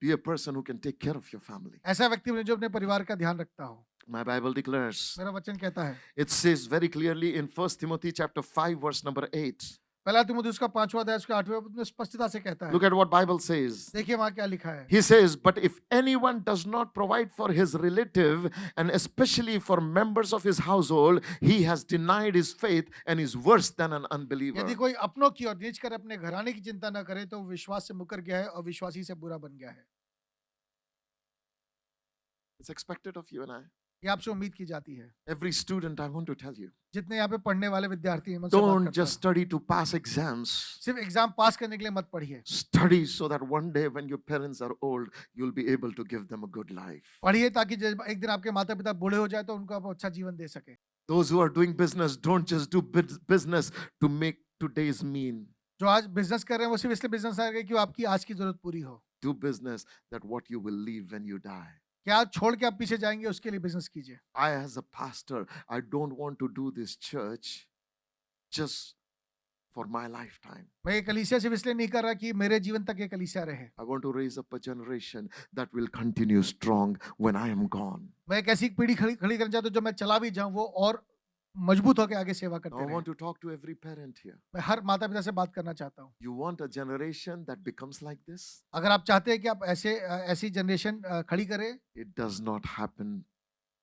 Be a person who can take care of your family. ऐसा व्यक्ति बनिए जो अपने परिवार का ध्यान रखता हो। My Bible declares, मेरा वचन कहता है, it says very clearly in 1 Timothy chapter 5 verse number 8. पहला तिमुथियुस का 5वां अध्याय उसके 8वें पद में स्पष्टता से कहता है। Look at what Bible says. देखिए वहां क्या लिखा है। He says, but if anyone does not provide for his relative and especially for members of his household, he has denied his faith and is worse than an unbeliever. यदि कोई अपनों की और निज कर अपने घराने की चिंता न करे तो वो विश्वास से मुकर गया है और विश्वासी से बुरा बन गया है। It's expected of you and I. ये आपसे उम्मीद की जाती है। Every student, I want to tell you, जितने यहाँ पे पढ़ने वाले विद्यार्थी हैं, मैं उनसे बात don't करता just हूं। study to pass exams. सिर्फ एग्जाम पास करने के लिए मत पढ़िए। Study so that one day when your parents are old, you'll be able to give them a good life. पढ़िए ताकि जब एक दिन आपके माता पिता बूढ़े हो जाए तो उनको आप अच्छा जीवन दे सके। Those who are doing business, don't just do business to make today's mean. जो आज बिजनेस कर रहे हैं वो सिर्फ इसलिए बिजनेस कर रहे हैं कि आपकी आज की जरूरत पूरी हो। Do business that what you will leave when you die. क्या आज छोड़ के आप पीछे जाएंगे उसके लिए बिजनेस कीजिए। I, as a pastor, I don't want to do this church just for my lifetime. मैं ये कलीसिया सिर्फ इसलिए नहीं कर रहा कि मेरे जीवन तक ये कलीसिया रहे। I want to raise up a generation that will continue strong when I am gone. मैं एक ऐसी पीढ़ी खड़ी करना चाहता हूँ जो मैं चला भी जाऊं वो और मजबूत होकर आगे सेवा करते I रहे। want to talk to every parent here. मैं हर माता पिता से बात करना चाहता हूँ। You want a generation that becomes like this? अगर आप चाहते हैं कि आप ऐसी जनरेशन खड़ी करें, It does not happen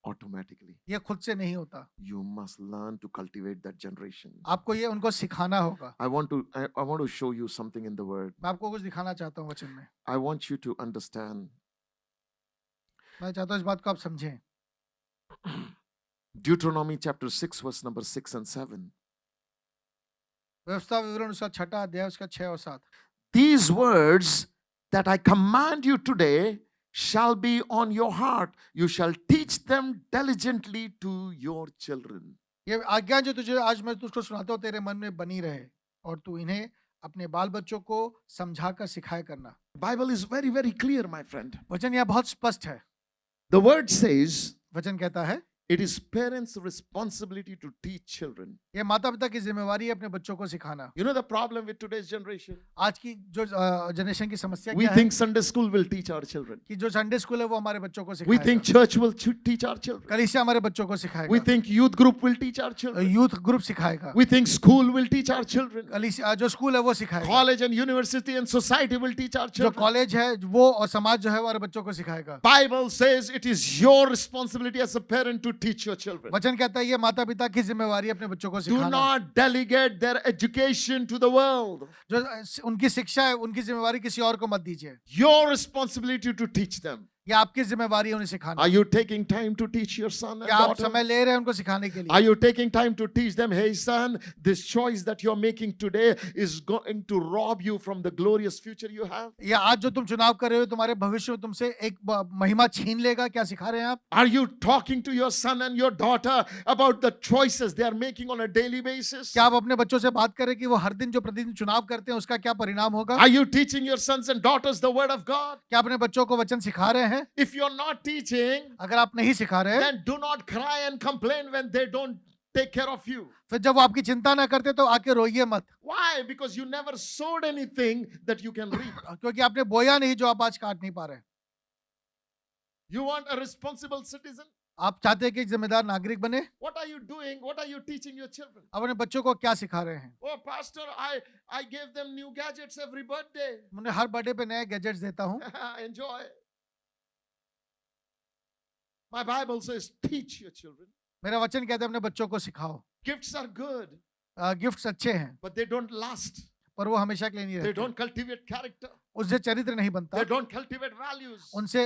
automatically. ये खुद से नहीं होता। You must learn to cultivate that generation. आपको ये उनको सिखाना होगा। I want to show you something in the word. मैं आपको कुछ दिखाना चाहता हूँ वचन में। I want you to understand. मैं चाहता हूँ इस बात को आप समझें। Deuteronomy chapter 6 verse number 6 and 7. व्यवस्था विवरण उसका 6वां अध्याय उसका 6 और 7। These words that I command you today shall be on your heart. You shall teach them diligently to your children. ये आज्ञा जो तुझे आज मैं तुझको सुनाता हूँ तेरे मन में बनी रहे और तू इन्हें अपने बाल बच्चों को समझाकर सिखाया करना। Bible is very, very clear, my friend. वचन यह बहुत स्पष्ट है। The word says वचन कहता है it is parents' responsibility to teach children. ये माता पिता की जिम्मेवारी है अपने बच्चों को सिखाना। You know the problem with today's generation? आज की जो जनरेशन की समस्या We क्या है think Sunday school will teach our children. कि जो संडे स्कूल है वो हमारे बच्चों को We सिखाएगा। think church will teach our children. कलीसिया हमारे बच्चों को We सिखाएगा। think youth group will teach our children. Youth group सिखाएगा। We think school will teach our children. कलीसिया जो स्कूल है वो सिखाएगा। College and university and society will teach our जो children. कॉलेज है वो और समाज जो है हमारे बच्चों को सिखाएगा। Bible says it is your responsibility as a parent to teach your children. वचन कहता है ये माता पिता की जिम्मेवारी है अपने बच्चों को Do सिखाना। not delegate their education to the world. जो उनकी शिक्षा है उनकी जिम्मेवारी किसी और को मत दीजिए। Your responsibility to teach them. ये आपकी जिम्मेवारी है उन्हें सिखाना। Are you taking time to teach your son and क्या आप daughter? समय ले रहे हैं उनको सिखाने के Are लिए? you taking time to teach them, hey son, this choice that you're making today is going to rob you from the glorious future you have? या आज जो तुम चुनाव कर रहे हो तुम्हारे भविष्य में तुमसे एक महिमा छीन लेगा? क्या सिखा रहे हैं आप? Are you talking to your son and your daughter about the choices they are making on a daily basis? क्या आप अपने बच्चों से बात करें कि वो हर दिन जो प्रतिदिन चुनाव करते हैं उसका क्या परिणाम होगा? Are you teaching your sons and daughters the word of God? क्या अपने बच्चों को वचन सिखा रहे हैं? If you're not teaching, अगर आप नहीं सिखा रहे then do not cry and complain when they don't take care of you. फिर जब वो आपकी चिंता ना करते तो आके रोइए मत, Why? Because you never sowed anything that you can reap. क्योंकि आपने बोया नहीं जो आप आज काट नहीं पा रहे। You want a responsible citizen? आप चाहते हैं कि एक जिम्मेदार नागरिक बने? What are you doing? What are you teaching your children? आप अपने बच्चों को क्या सिखा रहे हैं? Oh, pastor, I gave them new gadgets every birthday. मैं हर बर्थडे पे नए गैजेट्स देता हूँ। Enjoy. My Bible says, teach your children. मेरा वचन कहता है अपने बच्चों को सिखाओ। Gifts are good, गिफ्ट्स अच्छे हैं but they don't last. पर वो हमेशा के लिए नहीं They रहते। don't cultivate character. उससे चरित्र नहीं बनता, They don't cultivate values. उनसे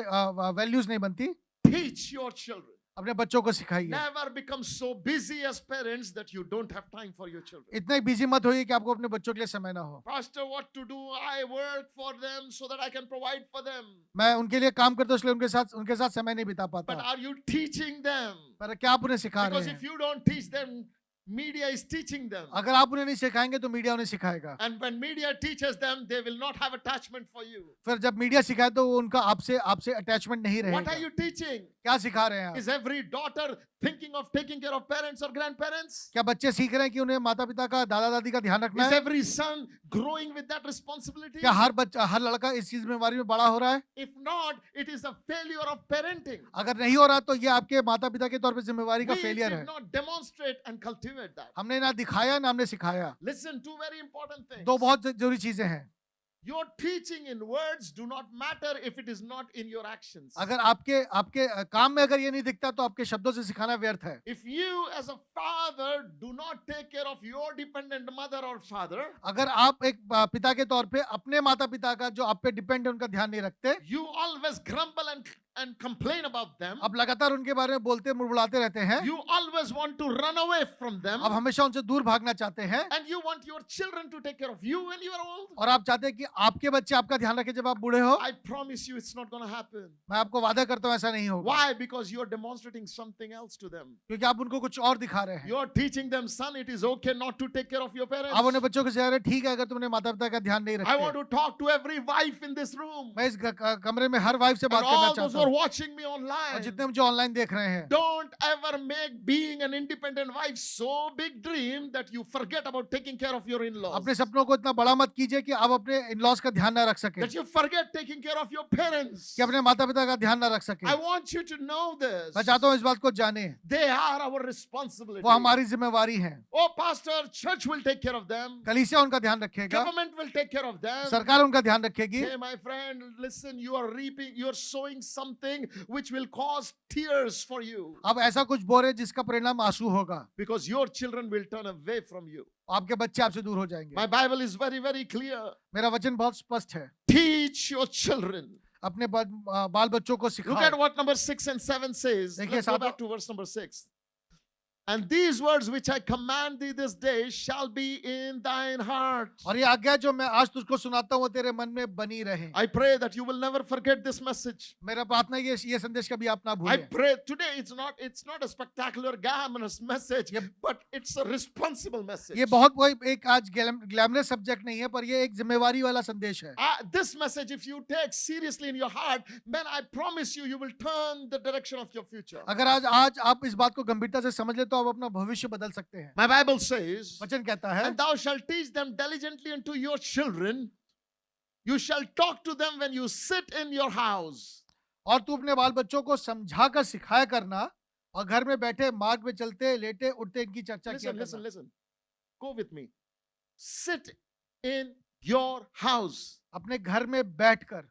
वैल्यूज नहीं बनती। Teach your children. अपने बच्चों को सिखाइए। Never become so busy as parents that you don't have time for your children. इतने बिजी मत होइए कि आपको अपने बच्चों के लिए समय ना हो। Pastor, what to do? I work for them so that I can provide for them. मैं उनके लिए काम करता हूँ इसलिए उनके साथ समय नहीं बिता But पाता। are you teaching them? पर क्या आप उन्हें सिखा रहे Because if हैं? you don't teach them, media is teaching them. अगर आप उन्हें नहीं सिखाएंगे तो मीडिया उन्हें सिखाएगा। And when media teaches them, they will not have attachment for you. फिर जब मीडिया सिखाए तो वो उनका आपसे अटैचमेंट नहीं What रहेगा। are you teaching? क्या सिखा रहे हैं आप? Is every daughter thinking of taking care of parents or grandparents? क्या बच्चे सीख रहे हैं कि उन्हें माता पिता का दादा दादी का ध्यान रखना Is है? every son growing with that responsibility? क्या हर लड़का इस चीज जिम्मेवारी में बड़ा हो रहा है? If not, it is a failure of parenting. अगर नहीं हो रहा तो ये आपके माता पिता के तौर पे जिम्मेवारी का We फेलियर did है। not demonstrate and cultivate that. हमने ना दिखाया ना हमने सिखाया। Listen, two very important things. दो बहुत जरूरी चीजें हैं। Your teaching in words do not matter if it is not in your actions. अगर आपके काम में अगर ये नहीं दिखता तो आपके शब्दों से सिखाना व्यर्थ है। If you as a father do not take care of your dependent mother or father, अगर आप एक पिता के तौर पे अपने माता पिता का जो आप पे डिपेंड है उनका ध्यान नहीं रखते, you always grumble and complain about them. आप लगातार उनके बारे में बोलते मुड़मुड़ाते रहते हैं, You always want to run away from them. आप हमेशा उनसे दूर भागना चाहते हैं And you want your children to take care of you when you are old. और आप चाहते हैं कि आपके बच्चे आपका ध्यान रखें जब आप बूढ़े हो। I promise you it's not going to happen. मैं आपको वादा करता हूँ ऐसा नहीं होगा। Why? Because you're demonstrating something else to them. क्योंकि आप उनको कुछ और दिखा रहे हैं। You're teaching them, son, it is okay not to take care of your parents. आप उन्हें बच्चों को सिखा रहे हैं, ठीक है अगर तुमने माता पिता का ध्यान नहीं I want रखते। to talk to every wife in this room. मैं इस कमरे में हर वाइफ से And बात करना all those चाहता who are हूँ watching me और online. जितने मुझे ऑनलाइन देख रहे हैं, Don't ever make being an independent wife so big dream that you forget about taking care of your in-laws. अपने सपनों को इतना बड़ा मत कीजिए कि आप अपने इन-लॉज का ध्यान ना रख सके, That you forget taking care of your parents. कि अपने माता पिता का ध्यान ना रख सके। I want you to know this. मैं चाहता हूँ इस बात को जाने, They are our responsibility. वो हमारी जिम्मेवारी है। Oh, pastor, church will take care of them. कलीसिया उनका ध्यान रखेगा, Government will take care of them. सरकार उनका ध्यान रखेगी। Hey, my friend, listen, you are reaping, you are sowing something which will cause tears for you. अब ऐसा कुछ बो रहे जिसका परिणाम आंसू होगा, Because your children will turn away from you. आपके बच्चे आपसे दूर हो जाएंगे। My Bible is very, very clear. मेरा वचन बहुत स्पष्ट है, Teach your children. अपने बाल बच्चों को Look at सिखाओ। what number 6 and 7 says. देखिए, Let's go सातों- back to verse number 6. And these words which I command thee this day shall be in thine heart. और ये आज्ञा जो मैं आज तुझको सुनाता हूँ वो तेरे मन में बनी रहे। I pray that you will never forget this message. मेरा प्रार्थना है ये संदेश कभी आप ना I भूलें। pray today it's not a spectacular glamorous message, Yep. but it's a responsible message. ये बहुत कोई एक आज ग्लैमरस सब्जेक्ट नहीं है, पर ये एक जिम्मेवारी वाला संदेश है। This message, if you take seriously in your heart, then I promise you will turn the direction of your future. अगर आज आप इस बात को गंभीरता से समझ ले तो आप अपना भविष्य बदल सकते हैं। My Bible says, वचन कहता है, and thou shalt teach them diligently unto your children. You shall talk to them when you sit in your house. और तू अपने बाल बच्चों को समझा कर सिखाया करना और घर में बैठे मार्ग में चलते लेटे उठते इनकी चर्चा किया Listen, करना। listen. Go with me. Sit in your house. अपने घर में बैठकर।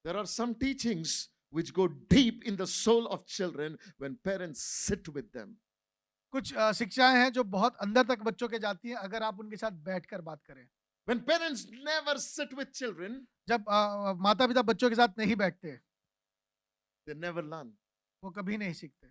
There are some teachings which go deep in the soul of children when parents sit with them. कुछ शिक्षाएं हैं जो बहुत अंदर तक बच्चों के जाती हैं अगर आप उनके साथ बैठकर बात करें। When parents never sit with children, जब माता पिता बच्चों के साथ नहीं बैठते, they never learn. वो कभी नहीं सीखते।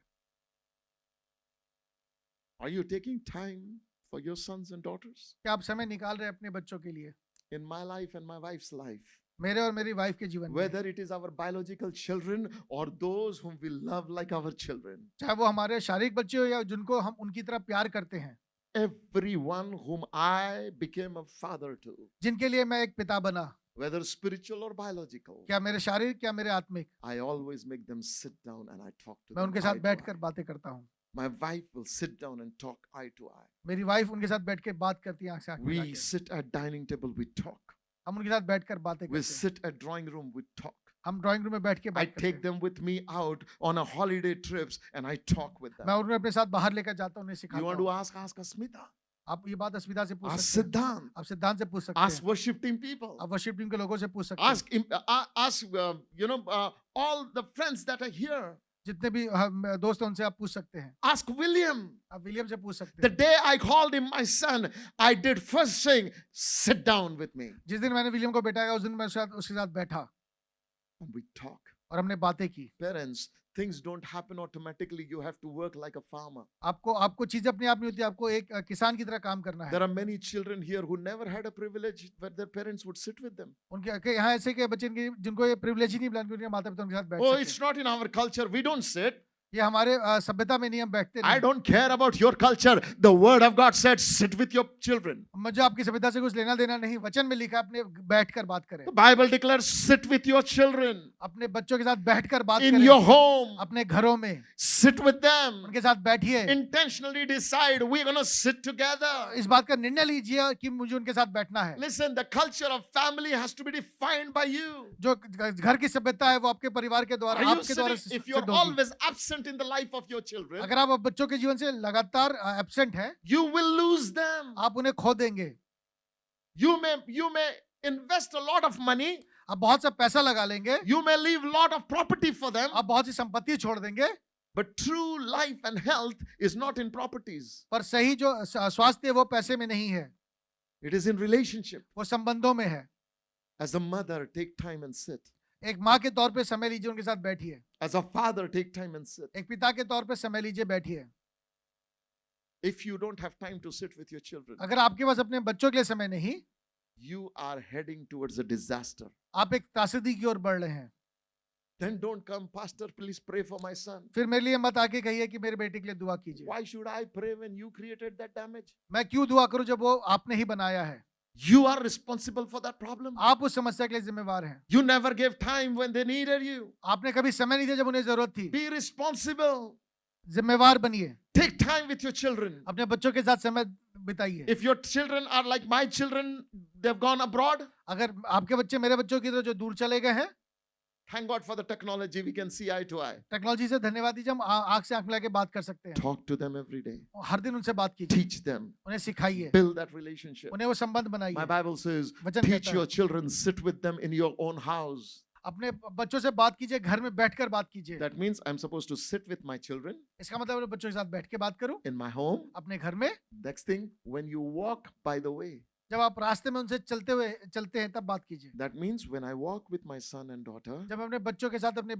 Are you taking time for your sons and daughters? क्या आप समय निकाल रहे हैं अपने बच्चों के लिए? In my life and my wife's life. मेरे और मेरी वाइफ के जीवन में, Whether it is our biological children or those whom we love like our children. चाहे वो हमारे शारीरिक बच्चे हो या जिनको हम उनकी तरह प्यार करते हैं, Everyone whom I became a father to, जिनके लिए मैं एक पिता बना, whether spiritual or biological, क्या मेरे शारीरिक क्या मेरे आत्मिक, I always make them sit down and I talk to मैं them. उनके eye साथ to बैठकर eye. बातें करता हूँ। My wife will sit down and talk eye to eye. मेरी वाइफ उनके साथ बैठ के बात करती है आंख से आंख मिला We के। sit at dining table, we talk. हम उनके साथ बैठकर बातें We करते हैं। sit at drawing room, we talk. हम ड्राइंग रूम में बैठ के I बात करते take हैं। them with me out on a holiday trips and I talk with मैं them. उन्हें अपने साथ बाहर लेकर जाता हूँ, उन्हें You सिखाता want to हूँ। ask Asmita? आप ये बात असुविधा से पूछ Ask सकते हैं, Siddhant. आप सिद्धांत से पूछ सकते Ask हैं, worship team people. आप वर्शिप टीम के लोगों से पूछ सकते हैं, Ask all the friends that are here. जितने भी दोस्त हैं उनसे आप पूछ सकते हैं, Ask William. आप विलियम से पूछ सकते The हैं। day I called him my son, I did first thing, sit down with me. जिस दिन मैंने विलियम को बेटा कहा उस दिन मैं उसके साथ बैठा And we talk. और हमने बातें की। Parents, things don't happen automatically. You have to work like a farmer. आपको चीजें अपने आप नहीं होती, आपको एक किसान की तरह काम करना है। There are many children here who never had a privilege where their parents would sit with them. उनके यहाँ ऐसे के बच्चे जिनको ये प्रिविलेज ही नहीं मिला कि उनके माता पिता उनके साथ बैठ Oh, सके। it's not in our culture. We don't sit. ये हमारे सभ्यता में नहीं, हम बैठते I नहीं। don't care about your culture. The word of God said, sit with your children. मुझे आपकी सभ्यता से कुछ लेना देना नहीं, वचन में लिखा है अपने बैठकर बात करें, The Bible declares, sit with your children अपने बच्चों के साथ बैठकर बात in करें, your home. अपने घरों में Sit with them. उनके साथ बैठिए, Intentionally decide we're going to sit together. इस बात का निर्णय लीजिए कि मुझे उनके साथ बैठना है। Listen, the culture of family has to be defined by you. जो घर की सभ्यता है वो आपके परिवार के द्वारा, Are you आपके द्वारा sitting, if सिद्ध you're होगी। always absent in the life of your children, अगर आप बच्चों के जीवन से लगातार एब्सेंट हैं, you will lose them. आप उन्हें खो देंगे। You may invest a lot of money. आप बहुत सा पैसा लगा लेंगे, You may leave a lot of property for them. आप बहुत सी संपत्ति छोड़ देंगे, But true life and health is not in properties. पर सही जो स्वास्थ्य है वो पैसे में नहीं है, It is in relationship. वो संबंधों में है। As a mother, take time and sit. एक माँ के तौर पे समय लीजिए, उनके साथ बैठिए। As a father, take time and sit. एक पिता के तौर पे समय लीजिए, बैठिए। If you don't have time to sit with your children, अगर आपके पास अपने बच्चों के लिए समय नहीं, you are heading towards a disaster. आप एक त्रासदी की ओर बढ़ रहे हैं। Then don't come, Pastor, please pray for my son. फिर मेरे लिए मत आके कहिए कि मेरे बेटे के लिए दुआ कीजिए। Why should I pray when you created that damage? मैं क्यों दुआ करूं जब वो आपने ही बनाया है? You are responsible for that problem. आप उस समस्या के लिए जिम्मेवार हैं। You never gave time when they needed you. आपने कभी समय नहीं दिया जब उन्हें जरूरत थी। Be responsible. जिम्मेवार बनिए, Take time with your children. अपने बच्चों के साथ समय बिताइए। If your children are like my children, they've gone abroad. अगर आपके बच्चे मेरे बच्चों की तरह जो दूर चले गए हैं, Thank God for the technology. We can see eye to eye. Technology से धन्यवाद दीजिए, हम आंख से आंख मिला के बात कर सकते हैं। Talk to them every day. हर दिन उनसे बात कीजिए, Teach them. उन्हें सिखाइए, Build that relationship. उन्हें वो संबंध My बनाइए। Bible says, वचन teach कहता your है, children, sit with them in your own house. अपने बच्चों से बात कीजिए, घर में बैठकर बात कीजिए। That means I'm supposed to sit with my children इसका मतलब अपने बच्चों के साथ बैठ के बात करूं, in my home. अपने घर में। Next thing, when you walk by the way, जब आप रास्ते में उनसे चलते हैं तब बात कीजिए। that means when I walk with my son and daughter, जब मैं अपने बच्चों के साथ अपने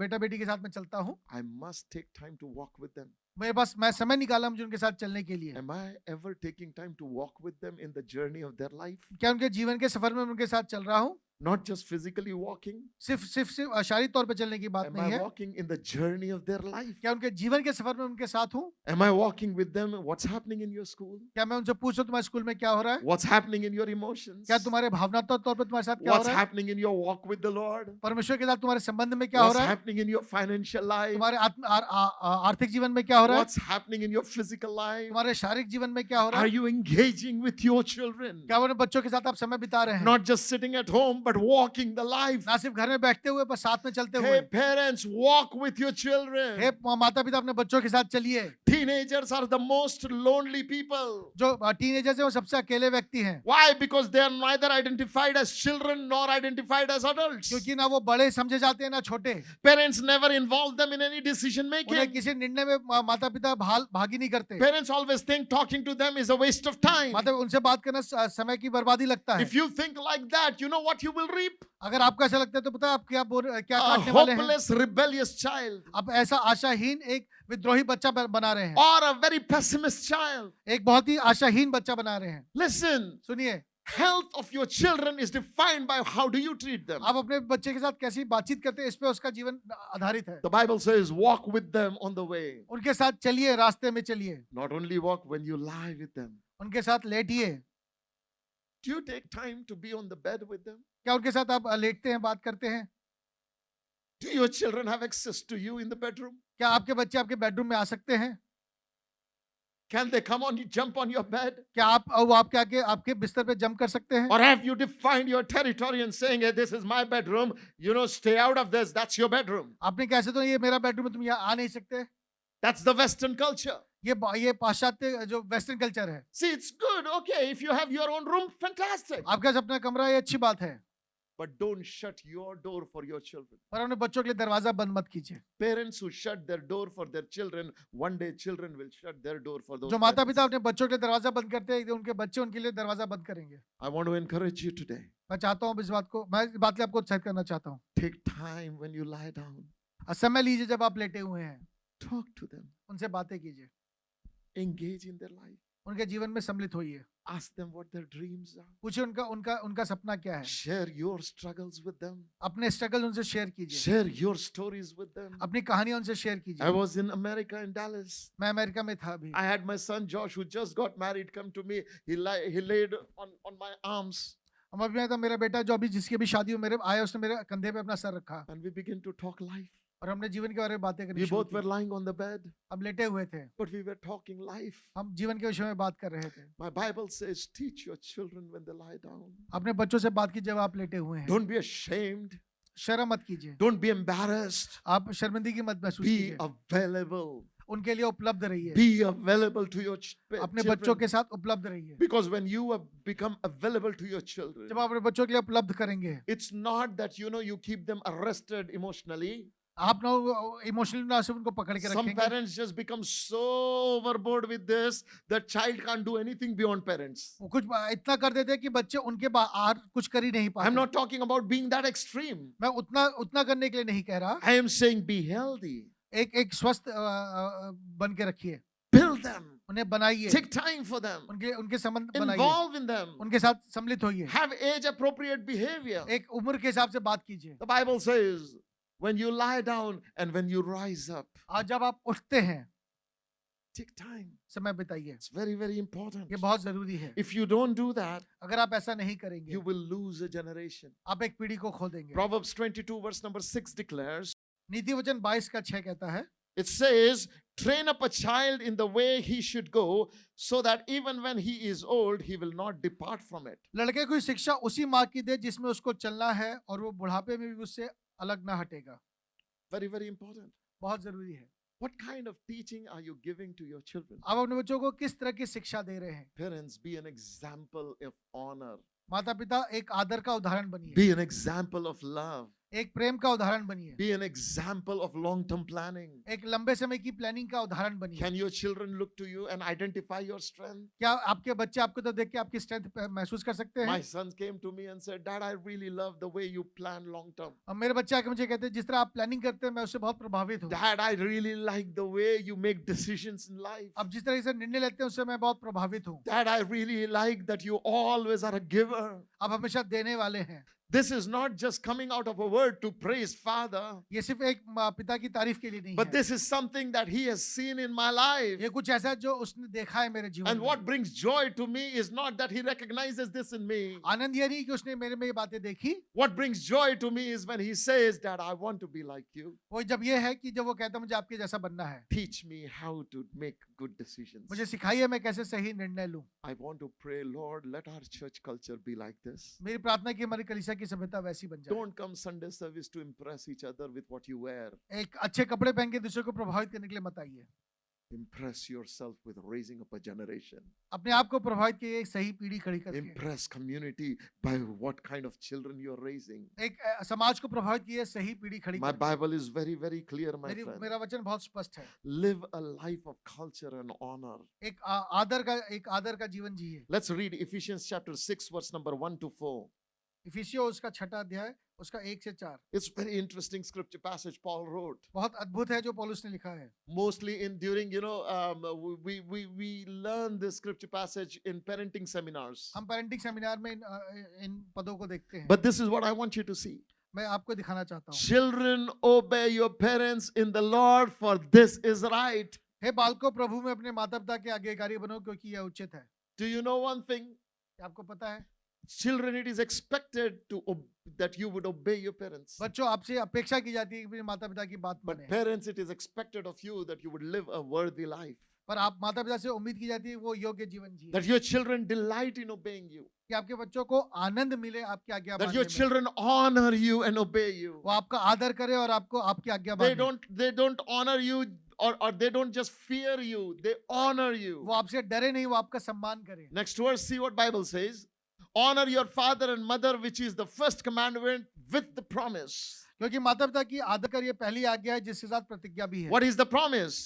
बेटा बेटी के साथ में चलता हूँ, I must take time to walk with them. मेरे पास मैं समय निकाला मुझे उनके साथ चलने के लिए। Am I ever taking time to walk with them in the journey of their life? क्या उनके जीवन के सफर में मैं उनके साथ चल रहा हूँ? Not just physically walking. सिर्फ शारीरिक तौर पे चलने की बात Am नहीं I है। walking in the journey of their life? क्या उनके जीवन के सफर में उनके साथ हूँ? Am I walking with them? What's happening in your school? क्या मैं उनसे पूछूं तुम्हारे स्कूल में क्या हो रहा है? What's happening in your emotions? क्या तुम्हारे भावनात्मक तौर पे तुम्हारे साथ क्या हो What's रहा है? happening in your walk with the Lord? परमेश्वर के साथ तुम्हारे संबंध में क्या हो What's रहा है? happening in your financial life? तुम्हारे आर्थिक जीवन में क्या हो रहा है? What's happening in your physical life? तुम्हारे शारीरिक जीवन में क्या हो रहा Are है? you engaging with your children? क्या अपने बच्चों के साथ आप समय बिता रहे हैं? Not just sitting at home, but walking the life. ना सिर्फ घर में बैठते हुए पर साथ में चलते Hey, हुए। parents, walk with your children. हे माता पिता अपने बच्चों के साथ चलिए। Teenagers are the most lonely people. जो टीनेजर्स हैं वो सबसे अकेले व्यक्ति हैं, Why? Because they are neither identified as children nor identified as adults. क्योंकि ना वो बड़े समझे जाते हैं ना छोटे। Parents never involve them in any decision उन्हें making. किसी निर्णय में माता पिता भागी नहीं करते। Parents always think talking to them is a waste of time. मतलब उनसे बात करना समय की बर्बादी लगता है। If you think like that, you know what you will reap? अगर आपको ऐसा लगता है तो पता है आप क्या A काटने वाले हैं? hopeless, rebellious child. आप ऐसा आशाहीन एक विद्रोही बच्चा बना रहे हैं, Or a very pessimist child. एक बहुत ही आशाहीन बच्चा बना रहे हैं। Listen, सुनिए, health of your children is defined by how do you treat them. आप अपने बच्चे के साथ कैसी बातचीत करते हैं इस पे उसका जीवन आधारित है। The Bible says, walk with them on the way. उनके साथ चलिए, रास्ते में चलिए, Not only walk when you lie with them. उनके साथ लेटिए। Do you take time to be on the bed with them? क्या उनके साथ आप लेटते हैं, बात करते हैं? Do your children have access to you in the bedroom? क्या आपके बच्चे आपके बेडरूम में आ सकते हैं? Can they come on you, jump on your bed? क्या वो आपके बिस्तर पे जंप कर सकते हैं? Or have you defined your territory and saying, hey, this is my bedroom, stay out of this, that's your bedroom. आपने कैसे तो ये मेरा बेडरूम है, तुम यहाँ आ नहीं सकते? That's the Western culture. ये पाश्चात्य जो वेस्टर्न कल्चर है। See, it's good. Okay, if you have your own room, fantastic. आपके पास अपना कमरा है, ये अच्छी बात है, But don't shut your door for your children. पर अपने बच्चों के लिए दरवाजा बंद मत कीजिए। Parents who shut their door for their children, one day children will shut their door for those जो माता पिता parents. अपने बच्चों के लिए दरवाजा बंद करते हैं, उनके बच्चे उनके लिए दरवाजा बंद करेंगे। I want to encourage you today. मैं चाहता हूँ मैं इस बात के लिए आपको उत्साहित करना चाहता हूँ। Take time when you lie down. समय लीजिए जब आप लेटे हुए हैं, Talk to them. उनसे बातें कीजिए, Engage in their life. उनके जीवन में सम्मिलित होइए, Ask them what their dreams are. पूछिए उनका सपना क्या है, Share your struggles with them. अपने स्ट्रगल उनसे शेयर कीजिए, Share your stories with them. अपनी कहानियां उनसे शेयर I कीजिए। was in America in Dallas. मैं अमेरिका में था अभी, I had my son Josh who just got married come to me. He laid on my arms हम अभी में था, मेरा बेटा जो अभी जिसकी भी शादी हो मेरे आया, उसने मेरे कंधे पे अपना सर रखा and we began to talk life. और हमने जीवन के बारे में बातें करनी We शुरू both were की। lying on the bed, हम लेटे हुए थे, but we were talking life. हम जीवन के विषय में बात कर रहे थे। My Bible says, teach your children when they lie down. अपने बच्चों से बात की जब आप लेटे हुए हैं, Don't be ashamed. शर्म मत कीजिए, Don't be embarrassed. आप शर्मिंदगी मत महसूस Be कीजिए, available. उनके लिए उपलब्ध रहिए, Be available to your अपने बच्चों children. के साथ उपलब्ध रहिए। Because when you have become available to your children, जब आप अपने बच्चों के लिए उपलब्ध करेंगे, it's not that you keep them arrested emotionally. आप ना इमोशनली ना सिर्फ उनको पकड़ के Some रखेंगे। parents just become so overboard with this that child can't do anything beyond parents. वो कुछ इतना कर देते हैं कि बच्चे उनके बाहर कुछ कर ही नहीं I'm पाते। not talking about being that extreme. मैं उतना करने के लिए नहीं कह रहा। I am saying be healthy. एक स्वस्थ बन के रखिए, Build them. उन्हें बनाइए, Take time for them. उनके संबंध बनाइए, Involve in them. उनके साथ सम्मिलित होइए, Have age appropriate behavior. एक उम्र के हिसाब से बात कीजिए। The Bible says, when you lie down and when you rise up, आज जब आप उठते हैं, take time. समय बिताइए, It's very, very important. ये बहुत जरूरी है। If you don't do that, अगर आप ऐसा नहीं करेंगे, you will lose a generation. आप एक पीढ़ी को खो देंगे। Proverbs 22, verse number 6 declares, नीति वचन 22 का 6 कहता है, it says, train up a child in the way he should go, so that even when he is old, he will not depart from it. लड़के को शिक्षा उसी माँ की दे जिसमें उसको चलना है, और वो बुढ़ापे में भी उससे अलग ना हटेगा। Very, very important. बहुत जरूरी है। What kind of teaching are you giving to your children? आप अपने बच्चों को किस तरह की शिक्षा दे रहे हैं? Parents, be an example of honor. माता पिता एक आदर का उदाहरण बनिए, Be an example of love. एक प्रेम का उदाहरण बनिए, Be an example of long-term planning. एक लंबे समय की प्लानिंग का उदाहरण बनिए। Can your children look to you and identify your strength? क्या आपके बच्चे आपको तो देख के आपकी स्ट्रेंथ महसूस कर सकते My हैं? sons came to me and said, Dad, I really love the way you plan long term. अब मेरे बच्चे आके मुझे कहते हैं जिस तरह आप प्लानिंग करते हैं मैं उससे बहुत प्रभावित हूँ। Dad, I really like the way you make decisions in life. अब जिस तरह से निर्णय लेते हैं उससे मैं बहुत प्रभावित हूँ। Dad, I really like that you always are a giver. आप हमेशा देने वाले हैं। This is not just coming out of a word to praise Father, ये सिर्फ एक पिता की तारीफ के लिए नहीं but है। this is something that He has seen in my life. ये कुछ ऐसा है जो उसने देखा है मेरे जीवन And में। what brings joy to me is not that He recognizes this in me. आनंद ये नहीं कि उसने मेरे में ये बातें देखी, What brings joy to me is when He says that I want to be like you. वो जब ये है कि जब वो कहता है मुझे आपके जैसा बनना है, Teach me how to make good decisions. मुझे सिखाइए मैं कैसे सही निर्णय लूं। I want to pray, Lord, let our church culture be like this. मेरी प्रार्थना की हमारी कलीसिया की सभ्यता वैसी बन जाए। Don't come Sunday service to impress each other with what you wear. एक अच्छे कपड़े पहन के दूसरे को प्रभावित करने के लिए मत आइए। Impress yourself with raising up a generation. अपने आप को प्रभावित किए एक सही पीढ़ी खड़ी करके, Impress community by what kind of children you're raising. एक समाज को प्रभावित किए सही पीढ़ी खड़ी My करके। Bible is very, very clear, my friend. मेरा वचन बहुत स्पष्ट है। Live a life of culture and honor. एक आदर का जीवन जिए। Let's read Ephesians chapter 6, verse number 1 to 4. इफिसियों उसका 6 अध्याय उसका 1 से 4 It's very interesting scripture passage Paul wrote. बहुत अद्भुत है जो पौलुस ने लिखा है। Mostly during we learn this scripture passage in parenting seminars. हम पेरेंटिंग सेमिनार में इन पदों को देखते हैं। But this is what I want you to see. मैं आपको दिखाना चाहता हूँ। Children, obey your parents in the Lord, for this is right. हे बालकों, प्रभु में अपने माता पिता के आज्ञाकारी बनो क्योंकि यह उचित है। Do you know one thing? क्या आपको पता है? Children, it is expected that you would obey your parents. बच्चों, आपसे अपेक्षा की जाती है कि अपने माता पिता की बात But माने। parents, it is expected of you that you would live a worthy life. पर आप माता पिता से उम्मीद की जाती है वो योग्य जीवन जिए, That your children delight in obeying you. कि आपके बच्चों को आनंद मिले आपकी आज्ञा That मानने your में। children honor you and obey you. वो आपका आदर करे और आपको आपकी आज्ञा They माने। don't honor you or they don't just fear you, they honor you. वो आपसे डरे नहीं, वो आपका सम्मान करें। Next verse, see what Bible says. Honor your father and mother, which is the first commandment with the promise. क्योंकि माता पिता की आदर करिए पहली आज्ञा है, जिसके साथ प्रतिज्ञा भी है। What is the promise?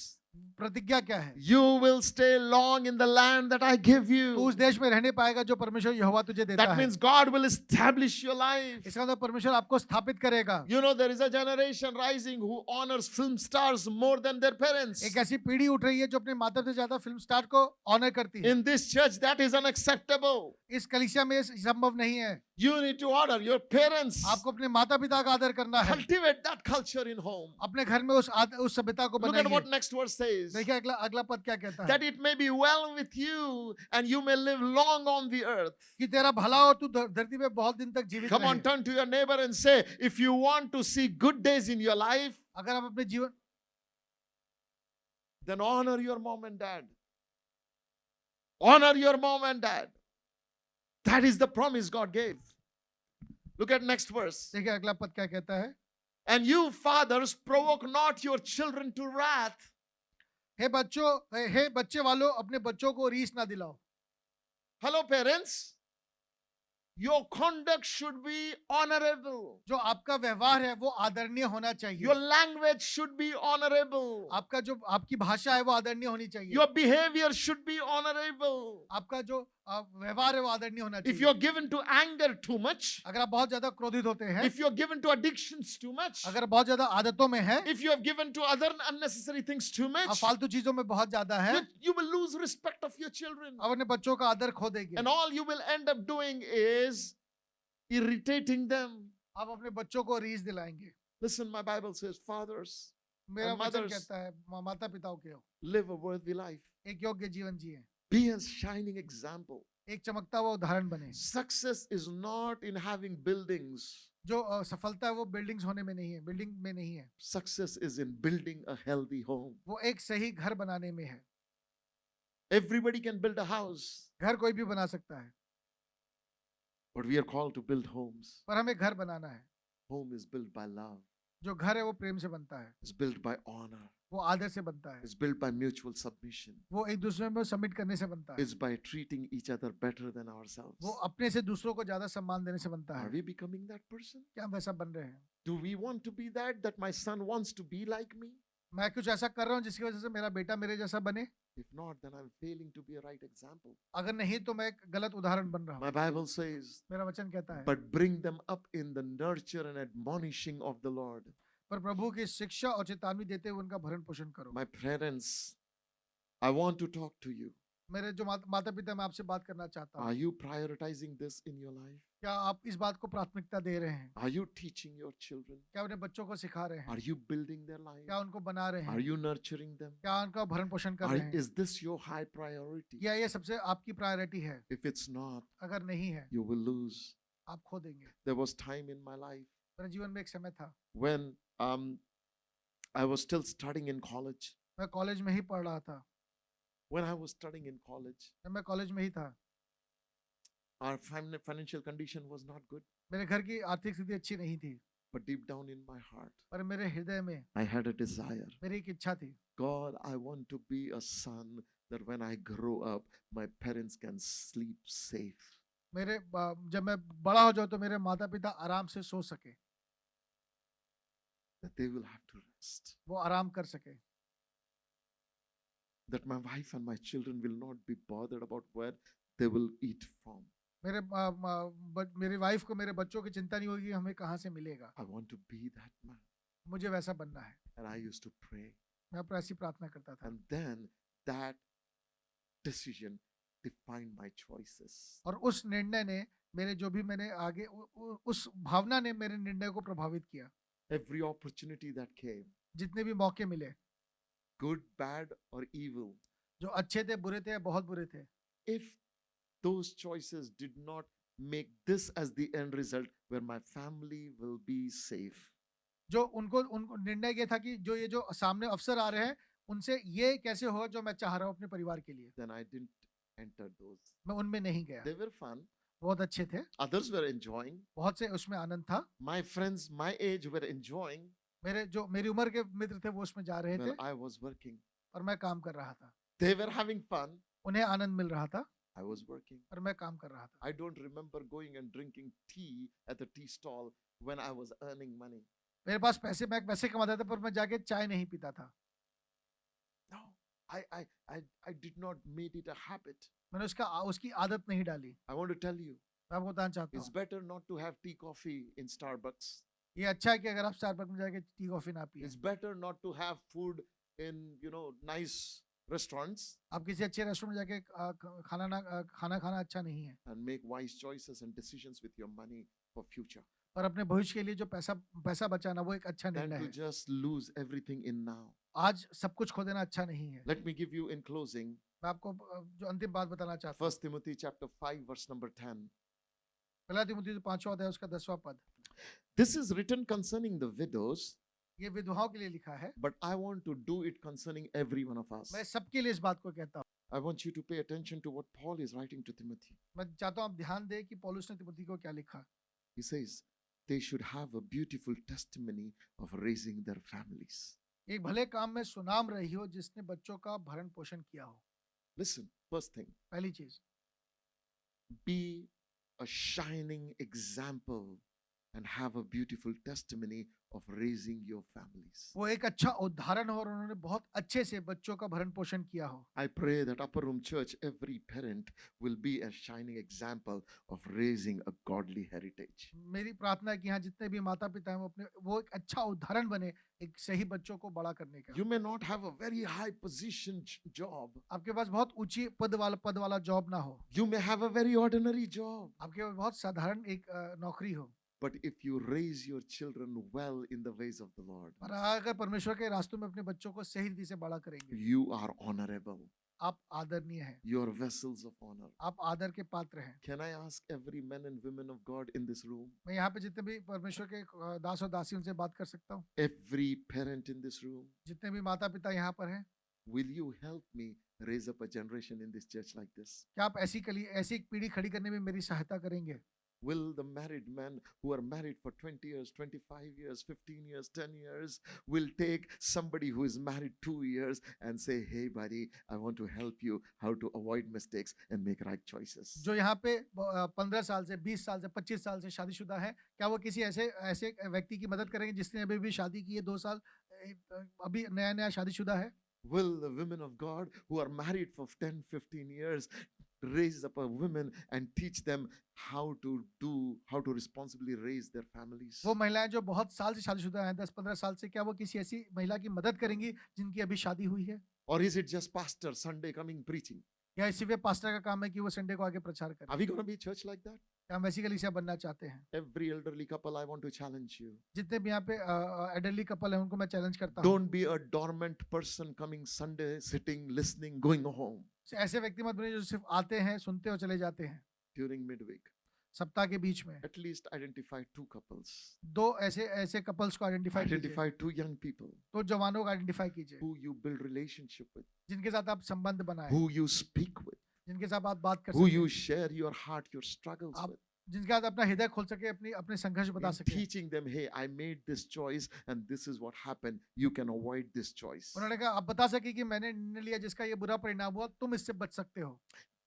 प्रतिज्ञा क्या है? You will stay long in the land that I give तू you. उस देश में रहने पाएगा जो परमेश्वर यहोवा तुझे देता That है। means God will establish your life. इसका मतलब परमेश्वर आपको स्थापित करेगा। You know, there is a generation rising who honors film stars more than their parents. एक ऐसी पीढ़ी उठ रही है जो अपने माता पिता से ज्यादा फिल्म स्टार को ऑनर करती है। In this church, that is unacceptable. इस कलीसिया में ये संभव नहीं है। You need to honor your parents. आपको अपने माता पिता का आदर करना है। Cultivate that culture in home. अपने घर में उस सभ्यता को Look at what बनाइए। next verse says. देखिए अगला पद क्या कहता है? That it may be well with you and you may live long on the earth. कि तेरा भला हो, तू धरती पे बहुत दिन तक जीवित Come on, रहे। turn to your neighbor and say, if you want to see good days in your life, अगर आप अपने जीवन then honor your mom and dad. Honor your mom and dad. That is the promise God gave. Look at next verse. देखिए अगला पद क्या कहता है? And you fathers provoke not your children to wrath. हे बच्चे वालों, अपने बच्चों को रीस ना दिलाओ। Hello parents. Your conduct should be honorable. जो आपका व्यवहार है वो आदरणीय होना चाहिए। Your language should be honorable. आपकी भाषा है वो आदरणीय होनी चाहिए। Your behavior should be honorable. आपका जो व्यवहार है वो आदरणीय होना If चाहिए। you're given to anger too much, अगर आप बहुत ज्यादा क्रोधित होते हैं, if you're given to addictions too much, अगर बहुत ज्यादा आदतों में है, if you have given to other unnecessary things too आप much, फालतू चीजों में बहुत ज्यादा है, you will lose respect of your children. आप अपने बच्चों का आदर खो देंगे। And all you will end up doing is irritating them. आप अपने बच्चों को रीस दिलाएंगे। Listen, my Bible says, fathers, मेरा And वचन mothers. कहता है माता पिताओं के हो, live a worthy life. एक योग्य जीवन जिए, Be a shining example. एक चमकता हुआ उदाहरण बने। Success is not in having buildings. जो सफलता है वो बिल्डिंग्स होने में नहीं है, बिल्डिंग में नहीं है, Success is in building a healthy home. वो एक सही घर बनाने में है। Everybody can build a house, घर कोई भी बना सकता है, but we are called to build homes. पर हमें घर बनाना है। Home is built by love. जो घर है वो प्रेम से बनता है, It's built by honor. वो आदर से बनता है, It's built by mutual submission. वो एक दूसरे में सबमिट करने से बनता है, It's by treating each other better than ourselves. वो अपने से दूसरों को ज्यादा सम्मान देने से बनता Are है। we becoming that person? क्या हम वैसा बन रहे हैं? Do we want to be that my son wants to be like me? मैं कुछ ऐसा कर रहा हूँ जिसकी वजह से मेरा बेटा मेरे जैसा बने? If not, then I'm failing to be a right example. अगर नहीं तो मैं एक गलत उदाहरण बन रहा हूँ। My Bible says, मेरा वचन कहता है, but bring them up in the nurture and admonishing of the Lord. पर प्रभु की शिक्षा और चेतावनी देते हुए उनका भरण पोषण करो। My parents, I want to talk to you. मेरे जो माता पिता, मैं आपसे बात करना चाहता Are हूँ। you prioritizing this in your life? क्या आप इस बात को प्राथमिकता दे रहे हैं? Are you teaching your children? क्या अपने बच्चों को सिखा रहे हैं? Are you building their life? क्या उनको बना रहे Are हैं? you nurturing them? क्या उनका भरण पोषण कर रहे हैं? Is this your high priority? या ये सबसे आपकी प्रायोरिटी है? If it's not, अगर नहीं है, you will lose. आप खो देंगे। There was time in my life मेरे जीवन में एक समय था, when I was still studying in college. मैं कॉलेज में ही पढ़ रहा था। When I was studying in college, जब मैं कॉलेज में ही था, our financial condition was not good. मेरे घर की आर्थिक स्थिति अच्छी नहीं थी, But deep down in my heart, पर मेरे हृदय में I had a desire. मेरी एक इच्छा थी, God, I want to be a son that when I grow up, my parents can sleep safe. जब मैं बड़ा हो जाऊं तो मेरे माता पिता आराम से सो सके, That they will have to rest. वो आराम कर सके, That my wife and my children will not be bothered about where they will eat from. मेरी वाइफ को मेरे बच्चों की चिंता नहीं होगी हमें कहाँ से मिलेगा। I want to be that man. मुझे वैसा बनना है। And I used to pray. मैं अपना ऐसी प्रार्थना करता था, And then that decision defined my choices. और उस निर्णय ने मेरे जो भी मैंने आगे उस भावना ने मेरे निर्णय को प्रभावित किया। Every opportunity that came, जितने भी मौके मिले, good, bad, or evil, जो अच्छे थे, बुरे थे, बहुत बुरे थे, if those choices did not make this as the end result where my family will be safe, जो उनको निर्णय ये था कि जो ये जो सामने अवसर आ रहे हैं उनसे ये कैसे होगा जो मैं चाह रहा हूँ अपने परिवार के लिए, then I didn't enter those. मैं उनमें नहीं गया। They were fun. बहुत अच्छे थे, Others were enjoying. बहुत से उसमें आनंद था, My friends, my age were enjoying. मेरी उम्र के मित्र थे वो उसमें जा रहे थे while I was working. और मैं काम कर रहा था। They were having fun. उन्हें आनंद मिल रहा था I was working. और मैं काम कर रहा था। I don't remember going and drinking tea at the tea stall when I was earning money. मेरे पास पैसे मैं पैसे कमाता था पर मैं जाके चाय नहीं पीता था। No, I did not made it a habit. मैंने उसकी आदत नहीं डाली। I want to tell you, मैं आपको बताना चाहता it's हूँ better not to have tea coffee in Starbucks. ये अच्छा है कि अगर आप स्टारबक्स में जाके टी कॉफी ना पिए। It's better not to have food in, nice restaurants आप किसी अच्छे रेस्टोरेंट में जाके खाना खाना अच्छा नहीं है। and make wise choices and decisions with your money for future पर अपने भविष्य के लिए जो पैसा बचाना वो एक अच्छा than निर्णय to है। just lose everything in now. आज सब कुछ खो देना अच्छा नहीं है। Let me give you in closing मैं आपको जो अंतिम बात बताना चाहता हूँ 1 Timothy chapter 5 verse number 10. पहला तिमुथी 5वां अध्याय उसका 10वां पद। This is written concerning the widows, ये विधवाओं के लिए लिखा है। but I want to do it concerning every one of us. मैं सबके लिए इस बात को कहता हूँ। I want you to pay attention to what Paul is writing to Timothy. मैं चाहता हूँ आप ध्यान दें कि पौलुस ने तिमुथी को क्या लिखा। He says they should have a beautiful testimony of raising their families. एक भले काम में सुनाम रही हो जिसने बच्चों का भरण पोषण किया हो। Listen, first thing, पहली चीज be a shining example and have a beautiful testimony of raising your families. वो एक अच्छा उदाहरण हो और उन्होंने बहुत अच्छे से बच्चों का भरण पोषण किया हो। I pray that Upper Room Church, every parent will be a shining example of raising a godly heritage. मेरी प्रार्थना है कि यहाँ जितने भी माता पिता हैं वो एक अच्छा उदाहरण बने एक सही बच्चों को बड़ा करने का। You may not have a very high position job. आपके पास बहुत ऊंची पद वाला जॉब ना हो। You may have a very ordinary job. आपके पास बहुत साधारण एक नौकरी हो। But if you raise your children well in the ways of the Lord, पर अगर परमेश्वर के रास्तों में अपने बच्चों को सही रीति से बड़ा करेंगे you are honorable. आप आदरणीय हैं। You are vessels of honor. आप आदर के पात्र हैं। Can I ask every man and women of God in this room, मैं यहाँ पे जितने भी परमेश्वर के दास और दासी उनसे बात कर सकता हूँ। every parent in this room, जितने भी माता पिता यहाँ पर हैं will you help me raise up a generation in this church like this? क्या आप ऐसी एक पीढ़ी खड़ी करने में मेरी सहायता करेंगे? Will the married men who are married for 20 years, 25 years, 15 years, 10 years, will take somebody who is married 2 years and say, hey buddy, I want to help you how to avoid mistakes and make right choices. जो यहाँ पे 15 साल से 20 साल से 25 साल से शादीशुदा है क्या वो किसी ऐसे व्यक्ति की मदद करेंगे जिसने अभी भी शादी की है 2 साल अभी नया शादीशुदा है? Will the women of God who are married for 10, 15 years raise up a women and teach them how to responsibly raise their families? वो महिलाएं जो बहुत साल से शादीशुदा हैं 10-15 साल से क्या वो किसी ऐसी महिला की मदद करेंगी जिनकी अभी शादी हुई है? Or is it just pastor Sunday coming preaching? या इसी वे पास्टर का काम है कि वो संडे को आगे प्रचार करें? Are we going to be a church like that? क्या हम वैसी कलीसिया बनना चाहते हैं? Every elderly couple, I want to challenge you. जितने भी यहाँ पे एडल्टली कपल हैं उनको मैं चैलेंज करता हूँ। Don't be a dormant person coming Sunday, sitting, listening, going home ऐसे व्यक्ति मत बनिए जो सिर्फ आते हैं सुनते और चले जाते हैं। during midweek. सप्ताह के बीच में At least identify 2 couples. 2 ऐसे कपल्स को आइडेंटिफाई कीजिए। Identify 2 young people 2 जवानों को आइडेंटिफाई कीजिए who you build relationship with, जिनके साथ आप संबंध बनाएं, who you speak with, जिनके साथ आप बात कर who सकें, you share your heart, your struggles आप with. जिनके साथ अपना हृदय खोल सके अपने संघर्ष बता And सके। teaching them, hey, I made this choice and this is what happened. You can avoid this choice. उन्होंने कहा आप बता सके कि मैंने निर्णय लिया जिसका ये बुरा परिणाम हुआ तुम इससे बच सकते हो।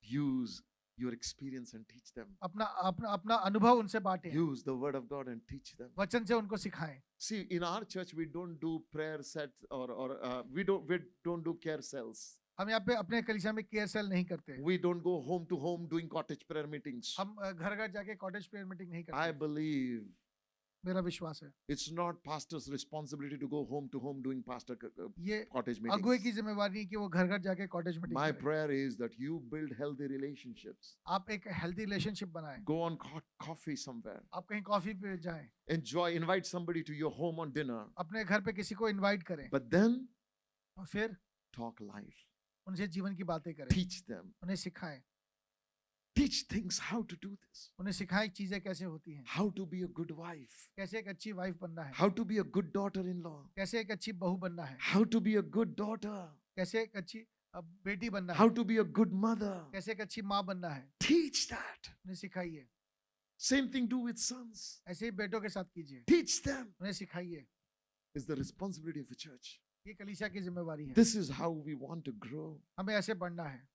Use your experience and teach them. अपना अनुभव उनसे बांटें, Use the word of God and teach them. वचन से उनको सिखाएं। See, in our church, we don't do prayer sets or we don't do care cells. हम यहाँ पे अपने कलीसिया में केयर सेल नहीं करते। We don't go home to home doing cottage prayer meetings. हम घर घर जाके कॉटेज प्रेयर मीटिंग नहीं I करते। believe मेरा विश्वास है it's not pastor's responsibility to go home to home doing ये cottage अगुवे की meetings. जिम्मेवारी नहीं कि वो घर घर जाके कॉटेज मीटिंग My करें। prayer is that you build healthy relationships. आप एक हेल्दी रिलेशनशिप बनाएं। Go on coffee somewhere. आप कहीं कॉफी पे जाएं, Invite somebody to your home on dinner. अपने घर पे किसी को इनवाइट करें But then और फिर talk life. उनसे जीवन की बातें करें, Teach them. उन्हें सिखाएं, Teach things how to do this. उन्हें सिखाएं चीजें कैसे होती हैं, How to be a good wife. कैसे एक अच्छी वाइफ बनना है, How to be a good daughter-in-law. कैसे एक अच्छी बहू बनना है, How to be a good daughter. कैसे एक अच्छी बेटी बनना है, How to be a good mother. कैसे एक अच्छी माँ बनना है, Teach that. उन्हें सिखाइए। Same thing do with sons. ऐसे ही बेटों के साथ कीजिए, Teach them. उन्हें सिखाइए। is the responsibility of a church. ये कलीसिया की जिम्मेवारी है। This is how we want to grow. हमें ऐसे बढ़ना है।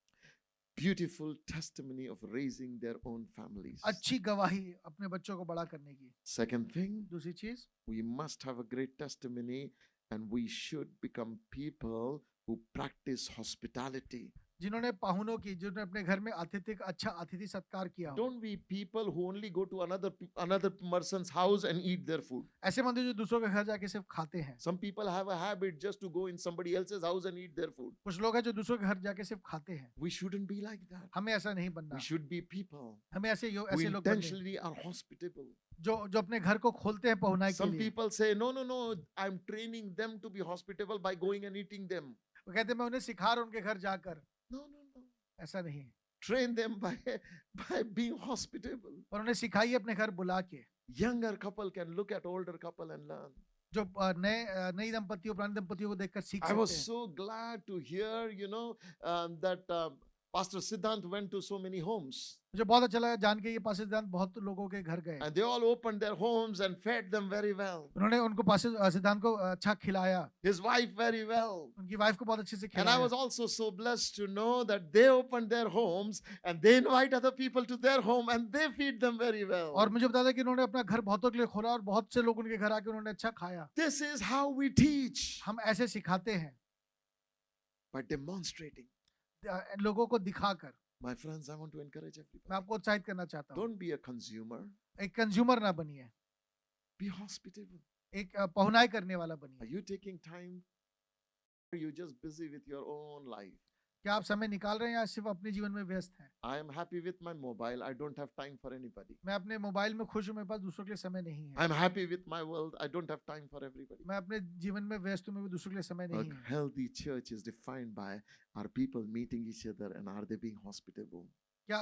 Beautiful testimony of raising their own families. अच्छी गवाही अपने बच्चों को बड़ा करने की। Second thing, दूसरी चीज, we must have a great testimony and we should become people who practice hospitality. जिन्होंने पाहुनों की, जिन्होंने अपने घर में अच्छा अतिथि सत्कार किया हो। Don't be people who only go to another person's house and eat their food. ऐसे बंदे जो दूसरों के घर जाके सिर्फ खाते हैं। Some people have a habit just to go in somebody else's house and eat their food. कुछ लोग हैं जो दूसरों के घर जाके सिर्फ खाते हैं। We shouldn't be like that. हमें ऐसा नहीं बनना। We should be people हमें ऐसे who लोग बनने हैं, intentionally are hospitable. जो अपने घर को खोलते हैं पहुनाई के Some लिए। people say, no, I'm training them to be hospitable by going and eating them. वो कहते हैं मैं उन्हें सिखा रहा हूं उनके घर जाकर। No. ऐसा नहीं है। Train them by being hospitable. और उन्हें सिखाइए अपने घर बुला के। Younger couple can look at older couple and learn. जो नई दंपतियों पुराने दंपतियों को देखकर सीख I सकते was हैं। so glad to hear, that Pastor Siddhant went to so many homes. मुझे बहुत अच्छा लगा जान के ये पास्टर सिद्धांत बहुत लोगों के घर गए। And they all opened their homes and fed them very well. उन्होंने उनको पास्टर सिद्धांत को अच्छा खिलाया। His wife very well. उनकी वाइफ को बहुत अच्छे से And I खिलाया। was also so blessed to know that they opened their homes and they invite other people to their home and they feed them very well. और मुझे बताया कि उन्होंने अपना घर बहुतों के लिए खोला और बहुत से लोग उनके घर आके उन्होंने अच्छा खाया। This is how we teach, हम ऐसे सिखाते हैं, by demonstrating. लोगों को दिखाकर। My friends, I want to encourage मैं everybody. आपको उत्साहित करना चाहता हूँ। Don't be a consumer. एक कंज्यूमर ना बनिए, Be hospitable. एक पहुनाई करने वाला Are बनिए। you taking time? Or are you just busy with your own life? क्या आप समय निकाल रहे हैं या सिर्फ अपने जीवन में व्यस्त हैं? I am happy with my mobile. I don't have time for anybody. मैं अपने मोबाइल में खुश हूँ, मेरे पास दूसरों के लिए समय नहीं है। I'm happy with my world. I don't have time for everybody. मैं अपने जीवन में व्यस्त हूँ, मेरे को दूसरों के लिए समय A नहीं है। healthy church is defined by, are people meeting each other and are they being hospitable? क्या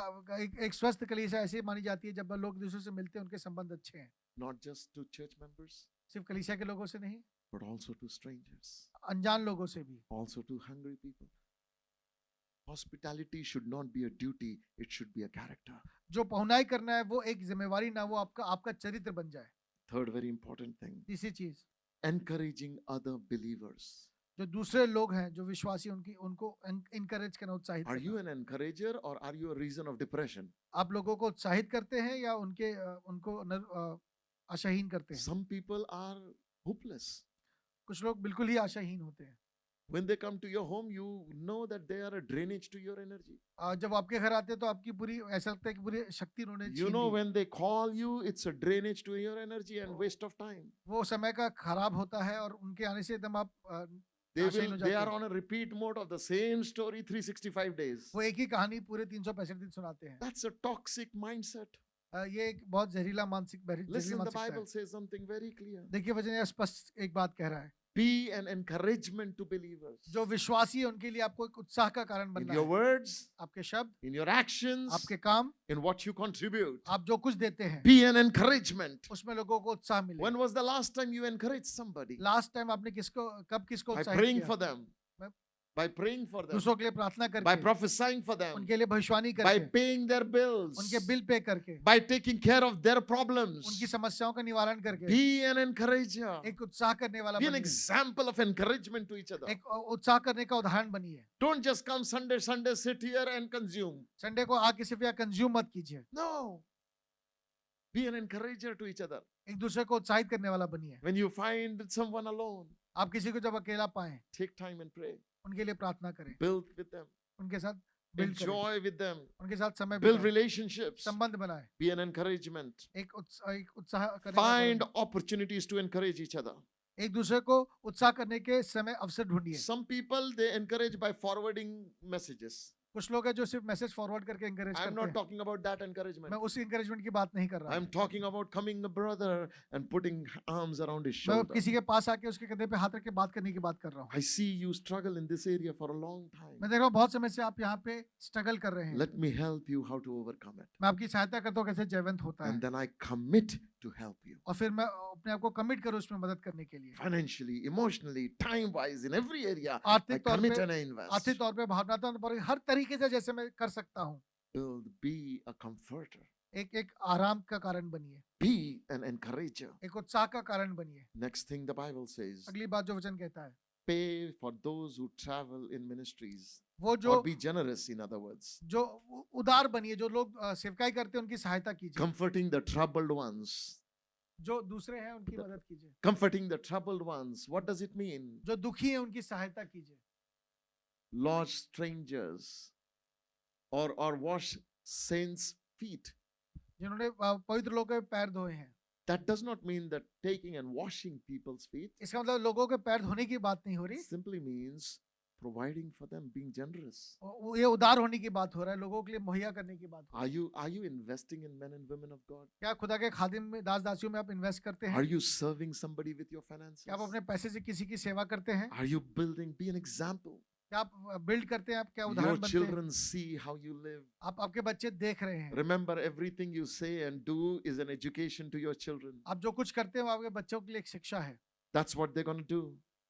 एक स्वस्थ कलीसिया ऐसी मानी जाती है जब लोग दूसरों से मिलते हैं, उनके संबंध अच्छे हैं। Not just to church members, सिर्फ कलीसिया के लोगों से नहीं, but also to strangers, अनजान लोगों से भी। also to hungry people. Hospitality should not be a duty, it should be a character. जो पहुनाई करना है वो एक जिम्मेवारी ना, वो आपका चरित्र बन जाए। Third very important thing, तीसरी चीज, encouraging other believers. जो दूसरे लोग हैं, जो विश्वासी, उनको इनकरेज करना, उत्साहित Are you करना। an encourager or are you a reason of depression? आप लोगों को उत्साहित करते हैं या उनको आशाहीन करते हैं? Some people are hopeless. कुछ लोग बिल्कुल ही आशाहीन होते हैं। When they come to your home, you know that they are a drainage to your energy. जब आपके घर आते हैं तो आपकी पूरी, ऐसा लगता है कि पूरी शक्ति उन्होंने You छीन know, Lee. when they call you, it's a drainage to your energy and waste of time. वो समय का खराब होता है और उनके आने से एकदम आप आशाहीन हो They जाते are हैं। on a repeat mode of the same story 365 days. वो एक ही कहानी पूरे 365 दिन सुनाते हैं। That's a toxic mindset. ये एक बहुत जहरीला जहरीली Listen, the मानसिकता है। Bible says something very clear. देखिए वचन यह स्पष्ट एक बात कह रहा है, Be an encouragement to believers. जो विश्वासी है उनके लिए आपको एक उत्साह का कारण In बनना your है। words, आपके शब्द, in your actions, आपके काम, in what you contribute. आप जो कुछ देते हैं, Be an encouragement. उसमें लोगों को उत्साह मिले। When was the last time you encouraged somebody? Last time आपने कब किसको By उत्साहित praying किया? for them. मैं- By praying for them. दूसरों के लिए प्रार्थना By करके, prophesying for them. उनके लिए भविष्यवाणी By करके, paying their bills. उनके बिल पे करके, By taking care of their problems. उनकी समस्याओं का निवारण करके, Be an encourager. एक उत्साह करने वाला Be an बनिए। example of encouragement to each other. एक उत्साह करने का उदाहरण बनिए। Don't just come Sunday, sit here and consume. Sunday को आके सिर्फ या कंज्यूम मत कीजिए, No. Be an encourager to each other. एक दूसरे को उत्साहित करने वाला बनिए। When you find someone alone, आप किसी को जब अकेला पाएं, take time and pray. उनके लिए प्रार्थना करें, Build with them. उनके साथ बिल्ड करें, Enjoy with them. उनके साथ समय Build बिताएं, relationships. संबंध बनाएं, Be an encouragement. एक उत्साह करने का Find कारण- opportunities to encourage each other. एक दूसरे को उत्साह करने के समय अवसर ढूंढिए। Some people, they encourage by forwarding messages. कुछ लोग हैं जो सिर्फ मैसेज फॉरवर्ड करके encourage I'm करते not हैं। talking about that encouragement. मैं उस encouragement की बात नहीं कर रहा। I'm talking about coming a brother and putting arms around his मैं shoulder. किसी के पास आके उसके कंधे पे हाथ रख के बात करने की बात कर रहा हूँ। I see you struggle in this area for a long time. मैं देख रहा हूँ बहुत समय से आप यहाँ पे स्ट्रगल कर रहे हैं। Let me help you how to overcome it. मैं आपकी सहायता करता हूँ कैसे जयवंत होता And है, then I commit to help you. और फिर मैं अपने आप को कमिट करूँ उसमें मदद करने के लिए। Financially, emotionally, time-wise, in every area, I आर्थिक तौर commit पे, and I invest. आर्थिक तौर पे, भावनात्मक तौर पे, हर तरीके से जैसे मैं कर सकता हूँ। Be a comforter. एक एक आराम का कारण बनिए, Be an encourager. एक उत्साह का कारण बनिए। Next thing the Bible says, अगली बात जो वचन कहता है, pay for those who travel in ministries. वो Or be generous, in other words. जो उदार बनिए, जो लोग सेवकाई करते हैं उनकी सहायता कीजिए, Comforting the troubled ones. जो दूसरे हैं उनकी मदद कीजिए, Comforting the troubled ones. What does it mean? जो दुखी हैं उनकी सहायता कीजिए, Lodge strangers. Or wash saints' feet. जिन्होंने पवित्र लोगों के पैर धोए हैं। That does not mean that taking and washing people's feet. इसका मतलब लोगों के पैर धोने की बात नहीं हो रही, Simply means providing for them, being generous. ये उदार होने की बात हो रहा है, लोगों के लिए मुहैया करने की बात हो रही है। Are you investing in men and women of God? क्या खुदा के खादिम में, दास दासियों में आप इन्वेस्ट करते हैं? Are you serving somebody with your finances? क्या आप अपने पैसे से किसी की सेवा करते हैं? Are you building? Be an example. क्या आप बिल्ड करते हैं? आप क्या Your उदाहरण बनते हैं? children see how you live. आप आपके बच्चे देख रहे हैं, Remember, everything you say and do is an education to your children. आप जो कुछ करते हैं वो आपके बच्चों के लिए एक शिक्षा है, That's what they're going to do.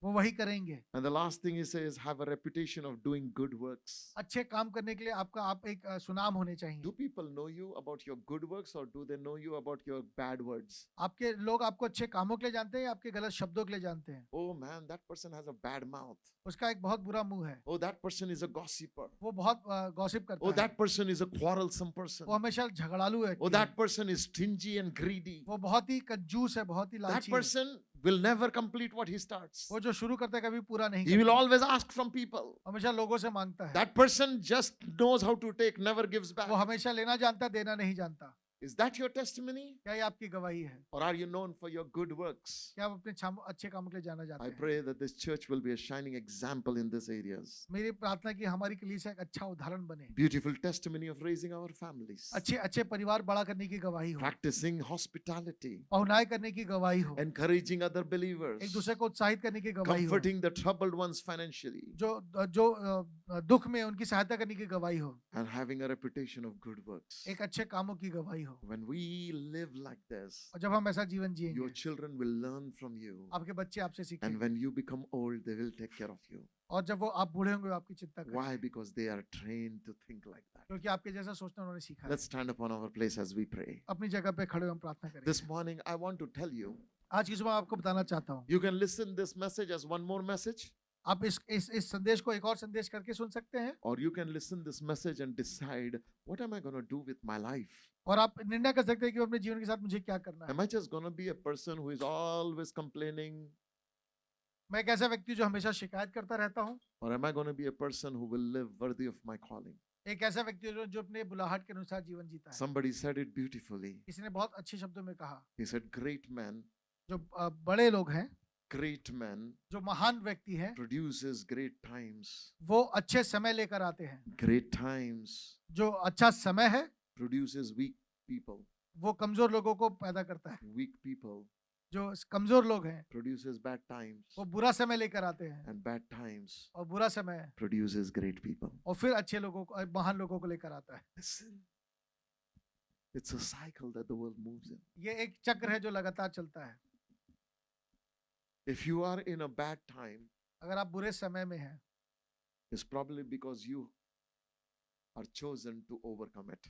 वो वही करेंगे। And the last thing he says, have a reputation of doing good works. अच्छे काम करने के लिए आप एक सुनाम होने चाहिए। Do people know you about your good works or do they know you about your bad words? आपके लोग आपको अच्छे कामों के लिए जानते हैं या आपके गलत शब्दों के लिए जानते हैं? Oh man, that person has a bad mouth. उसका एक बहुत बुरा मुंह है, Oh, that person is a gossiper. वो बहुत गॉसिप करता Oh, है, that person is a quarrelsome person. वो हमेशा झगड़ालू है, Oh, that person is stingy and greedy. वो बहुत ही कंजूस है, बहुत ही That लालची है। person will never complete what he starts. वो जो शुरू करता है कभी पूरा नहीं He will करता, always ask from people. हमेशा लोगों से मांगता है। That person just knows how to take, never gives back. वो हमेशा लेना जानता है, देना नहीं जानता। Is that your testimony? क्या ये आपकी गवाही है? Or are you known for your good works? क्या आप अपने अच्छे कामों के लिए जाना जाते I हैं? pray that this church will be a shining example in these areas. मेरी प्रार्थना है कि हमारी कलीसिया एक अच्छा उदाहरण बने, Beautiful testimony of raising our families. अच्छे अच्छे परिवार बड़ा करने की गवाही हो, Practicing hospitality. पहुनाई करने की गवाही हो, Encouraging other एक believers. दूसरे को उत्साहित करने की गवाही हो, Comforting the troubled ones financially. जो जो दुख में उनकी सहायता करने की गवाही हो, And having a reputation of good works. एक अच्छे कामों की गवाही हो। When we live like this, और जब हम ऐसा जीवन your जिएंगे, children will learn from you. आपके बच्चे आपसे And सीखेंगे, when you become old, they will take care of you. और जब वो आप बूढ़े होंगे वो आपकी चिंता करेंगे, Why? Because they are trained to think like that. क्योंकि आपके जैसा सोचना उन्होंने सीखा है। Let's stand upon our place as we pray. अपनी जगह पे खड़े हो हम प्रार्थना करेंगे। This morning, I want to tell you, आज की सुबह आपको बताना चाहता हूँ, you can listen this message as one more message, आप इस संदेश को एक और संदेश करके सुन सकते हैं, or you can listen this message and decide, what am I going to do with my life? और आप निर्णय कर सकते हैं कि अपने जीवन के साथ मुझे क्या करना है। Am I just going to be a person who is always complaining, मैं एक ऐसा व्यक्ति जो हमेशा शिकायत करता रहता हूँ, or am I going to be a person who will live worthy of my calling? एक ऐसा व्यक्ति जो अपने बुलाहट के अनुसार जीवन जीता है। Somebody said it beautifully. किसी ने बहुत अच्छे शब्दों में कहा, He said, great man, जो बड़े लोग हैं, great man जो महान व्यक्ति हैं, produces great times. वो अच्छे समय लेकर आते हैं। Great times जो अच्छा समय है produces weak people. वो कमजोर लोगों को पैदा करता है, Weak people जो कमजोर लोग हैं produces bad times. वो बुरा समय लेकर आते हैं, And bad times और बुरा समय produces great people. और फिर अच्छे लोगों को, महान लोगों को लेकर आता है। Listen, it's a cycle that the world moves in. ये एक चक्र है जो लगातार चलता है। If you are in a bad time, अगर आप बुरे समय में हैं, it's probably because you are chosen to overcome it.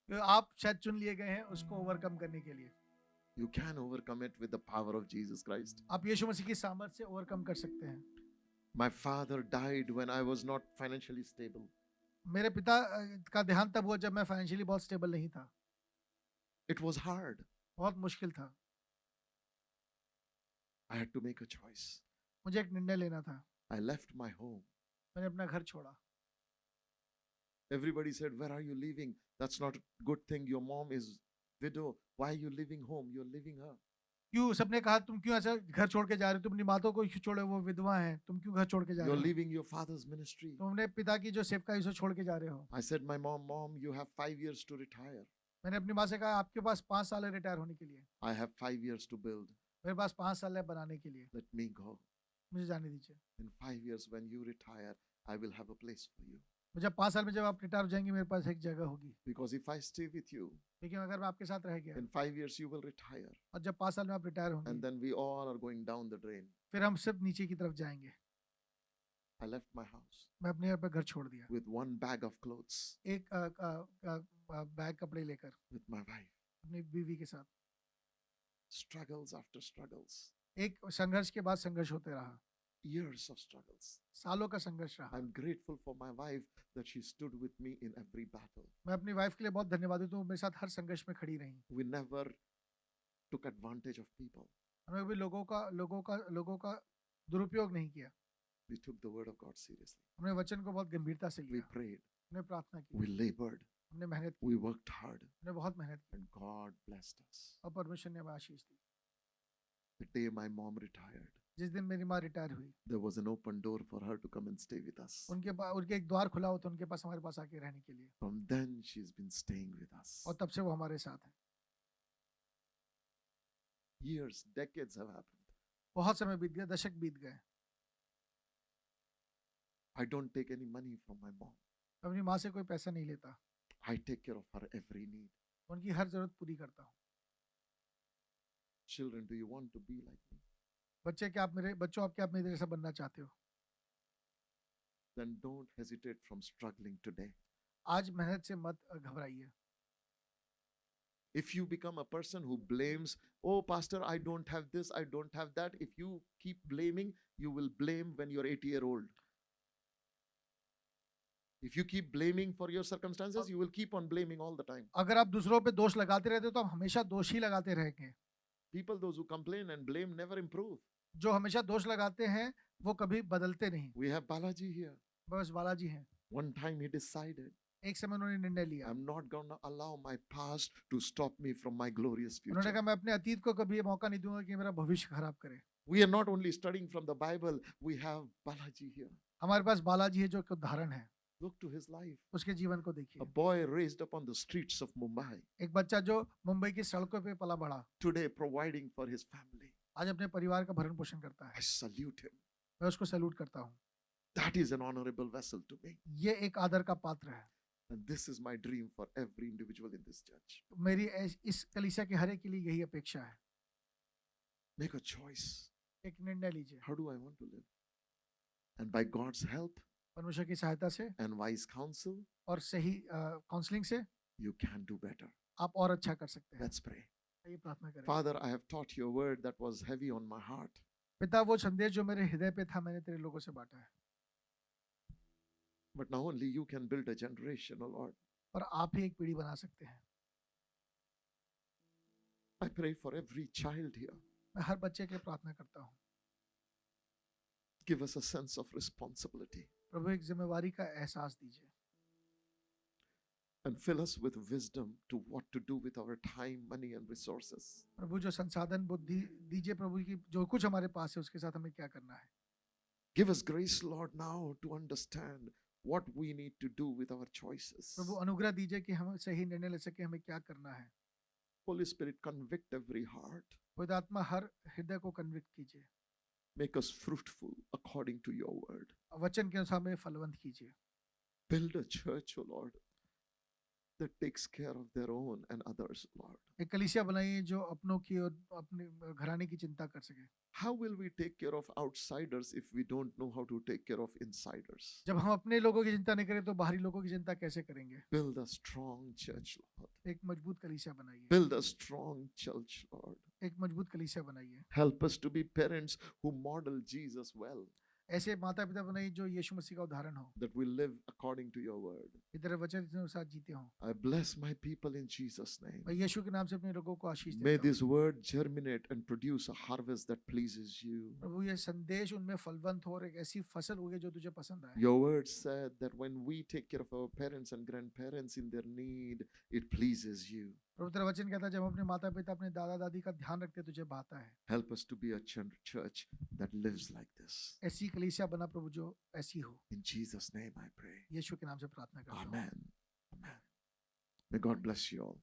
तो आप शायद चुन लिए गए हैं उसको ओवरकम करने के लिए। You can overcome it with the power of Jesus Christ. आप यीशु मसीह की सामर्थ से ओवरकम कर सकते हैं। My father died when I was not financially stable. मेरे पिता का देहांत तब हुआ जब मैं फाइनेंशियली बहुत स्टेबल नहीं था, It was hard. बहुत मुश्किल था। I had to make a choice. मुझे एक निर्णय लेना था, I left my home. मैंने अपना घर छोड़ा। Everybody said, where are you leaving? That's not a good thing. Your mom is widow. Why are you leaving home? You're leaving her. क्यों सबने कहा तुम क्यों ऐसा घर छोड़ के जा रहे हो, तुम अपनी माता को क्यों छोड़े, वो विधवा है, तुम क्यों घर छोड़ के जा You're रहे हो, leaving your father's ministry. तुम अपने पिता की जो सेवकाई उसे छोड़ के जा रहे हो। I said, my mom, you have 5 years to retire. मैंने अपनी माँ से कहा आपके पास 5 साल है रिटायर होने के लिए, I have 5 years to build. मेरे पास 5 साल है बनाने के लिए, Let me go. मुझे जाने दीजिए। In 5 years, when you retire, I will have a place for you. मुझे 5 साल में जब आप रिटायर हो जाएंगे मेरे पास एक जगह होगी, Because if I stay with you, लेकिन अगर मैं आपके साथ रह गया in 5 years you will retire. और जब 5 साल में आप रिटायर And होंगे then we all are going down the drain. फिर हम सब नीचे की तरफ जाएंगे। I left my house मैं अपने यहाँ पे घर छोड़ दिया, with one bag of clothes एक बैग कपड़े लेकर with my wife. अपनी बीवी के साथ। Struggles after struggles, एक संघर्ष के बाद संघर्ष होते रहा, years of struggles. सालों का संघर्ष रहा। I'm grateful for my wife that she stood with me in every battle. मैं अपनी वाइफ के लिए बहुत धन्यवादित हूँ, मेरे साथ हर संघर्ष में खड़ी रही। We never took advantage of people. हमें कभी लोगों का दुरुपयोग नहीं किया। We took the word of God seriously. हमने वचन को बहुत गंभीरता से We लिया, prayed. हमने प्रार्थना की, We labored. हमने मेहनत की, We worked hard. हमने बहुत मेहनत की And God blessed us. और परमेश्वर ने हमें आशीष दी। The day my mom retired, जिस दिन मेरी माँ रिटायर हुई, there was an open door for her to come and stay with us. उनके एक द्वार खुला होता उनके पास, हमारे पास आके रहने के लिए, From then, she's been staying with us. और तब से वो हमारे साथ है। Years, decades have happened. बहुत समय बीत गया, दशक बीत गए। I don't take any money from my mom. मैं अपनी माँ से कोई पैसा नहीं लेता, I take care of her every need. उनकी हर जरूरत पूरी करता हूँ। Children, do you want to be like me? बच्चों आप क्या आप मेरे जैसा बनना चाहते हो? Then don't hesitate from struggling today. आज मेहनत से मत घबराइए। If you become a person who blames, oh, Pastor, I don't have this, I don't have that, if you keep blaming, you will blame when you're 80-year-old. If you keep blaming for your circumstances, you will keep on blaming all the time. अगर आप दूसरों पे दोष लगाते रहते हो तो आप हमेशा दोष ही लगाते रहेंगे। People, those who complain and blame, never improve. जो हमेशा दोष लगाते हैं वो कभी बदलते नहीं। We have Balaji here. बस बालाजी हैं। One time he decided, एक समय उन्होंने निर्णय लिया, I'm not going to allow my past to stop me from my glorious उन्होंने future. कहा मैं अपने अतीत को कभी ये मौका नहीं दूंगा कि मेरा भविष्य खराब करे। We are not only studying from the Bible, we have Balaji here. हमारे पास बालाजी है जो एक उदाहरण है, Look to his life. उसके जीवन को A देखिए। boy raised up on the streets of Mumbai, एक बच्चा जो मुंबई की सड़कों पे पला बढ़ा, today providing for his family. आज अपने परिवार का भरण पोषण करता है। I salute him. मैं उसको सैल्यूट करता हूँ। That is an honorable vessel to me. ये एक आदर का पात्र है। And this is my dream for every individual in this church. मेरी इस कलीसिया के हर एक के लिए यही अपेक्षा है। Make a choice. एक निर्णय लीजिए, How do I want to live? And by God's help परमेश्वर की सहायता से and wise counsel, और सही काउंसलिंग से you can do better. आप और अच्छा कर सकते हैं। Let's pray. ये प्रार्थना करें। Father, I have taught your word that was heavy on my heart. पिता, वो संदेश जो मेरे हृदय पे था मैंने तेरे लोगों से बांटा है, But now only you can build a generation, oh Lord. और आप ही एक पीढ़ी बना सकते हैं। I pray for every child here. मैं हर बच्चे के लिए प्रार्थना करता हूँ। Give us a sense of responsibility प्रभु एक जिम्मेवारी का एहसास दीजिए and fill us with wisdom to what to do with our time, money, and resources. प्रभु, जो संसाधन बुद्धि दीजिए प्रभु की, जो कुछ हमारे पास है उसके साथ हमें क्या करना है। Give us grace, Lord, now to understand what we need to do with our choices. प्रभु अनुग्रह दीजिए कि हम सही निर्णय ले सके, हमें क्या करना है। Holy Spirit, convict every heart. खुद आत्मा हर हृदय को कन्विक्ट कीजिए, Make us fruitful according to your word. वचन के अनुसार हमें फलवंत कीजिए। Build a church, O Lord, that takes care of their own and others, Lord. एक कलीसिया बनाइए जो अपनों की और अपने घराने की चिंता कर सके। How will we take care of outsiders if we don't know how to take care of insiders? जब हम अपने लोगों की चिंता नहीं करें तो बाहरी लोगों की चिंता कैसे करेंगे। Build a strong church, Lord. एक मजबूत कलीसिया बनाइए, Build a strong church, Lord. एक मजबूत कलीसिया बनाइए। Help us to be parents who model Jesus well, ऐसे माता पिता बनाइए जो यीशु मसीह का उदाहरण हो, that we live according to your word. इधर वचन के अनुसार जीते हों। I bless my people in Jesus' name. मैं यीशु के नाम से अपने लोगों को आशीष May देता हूँ। this word germinate and produce a harvest that pleases you. प्रभु ये संदेश उनमें फलवंत हो और एक ऐसी फसल उगे जो तुझे पसंद आए। Your word said that when we take care of our parents and grandparents in their need, it pleases you. प्रभु तेरा वचन कहता है जब हम अपने माता पिता अपने दादा दादी का ध्यान रखते हैं तुझे भाता है। Help us to be a church that lives like this. ऐसी कलीसिया बना प्रभु जो ऐसी हो। In Jesus' name I pray. यीशु के नाम से प्रार्थना करता हूँ। Amen. Amen. May God bless you all.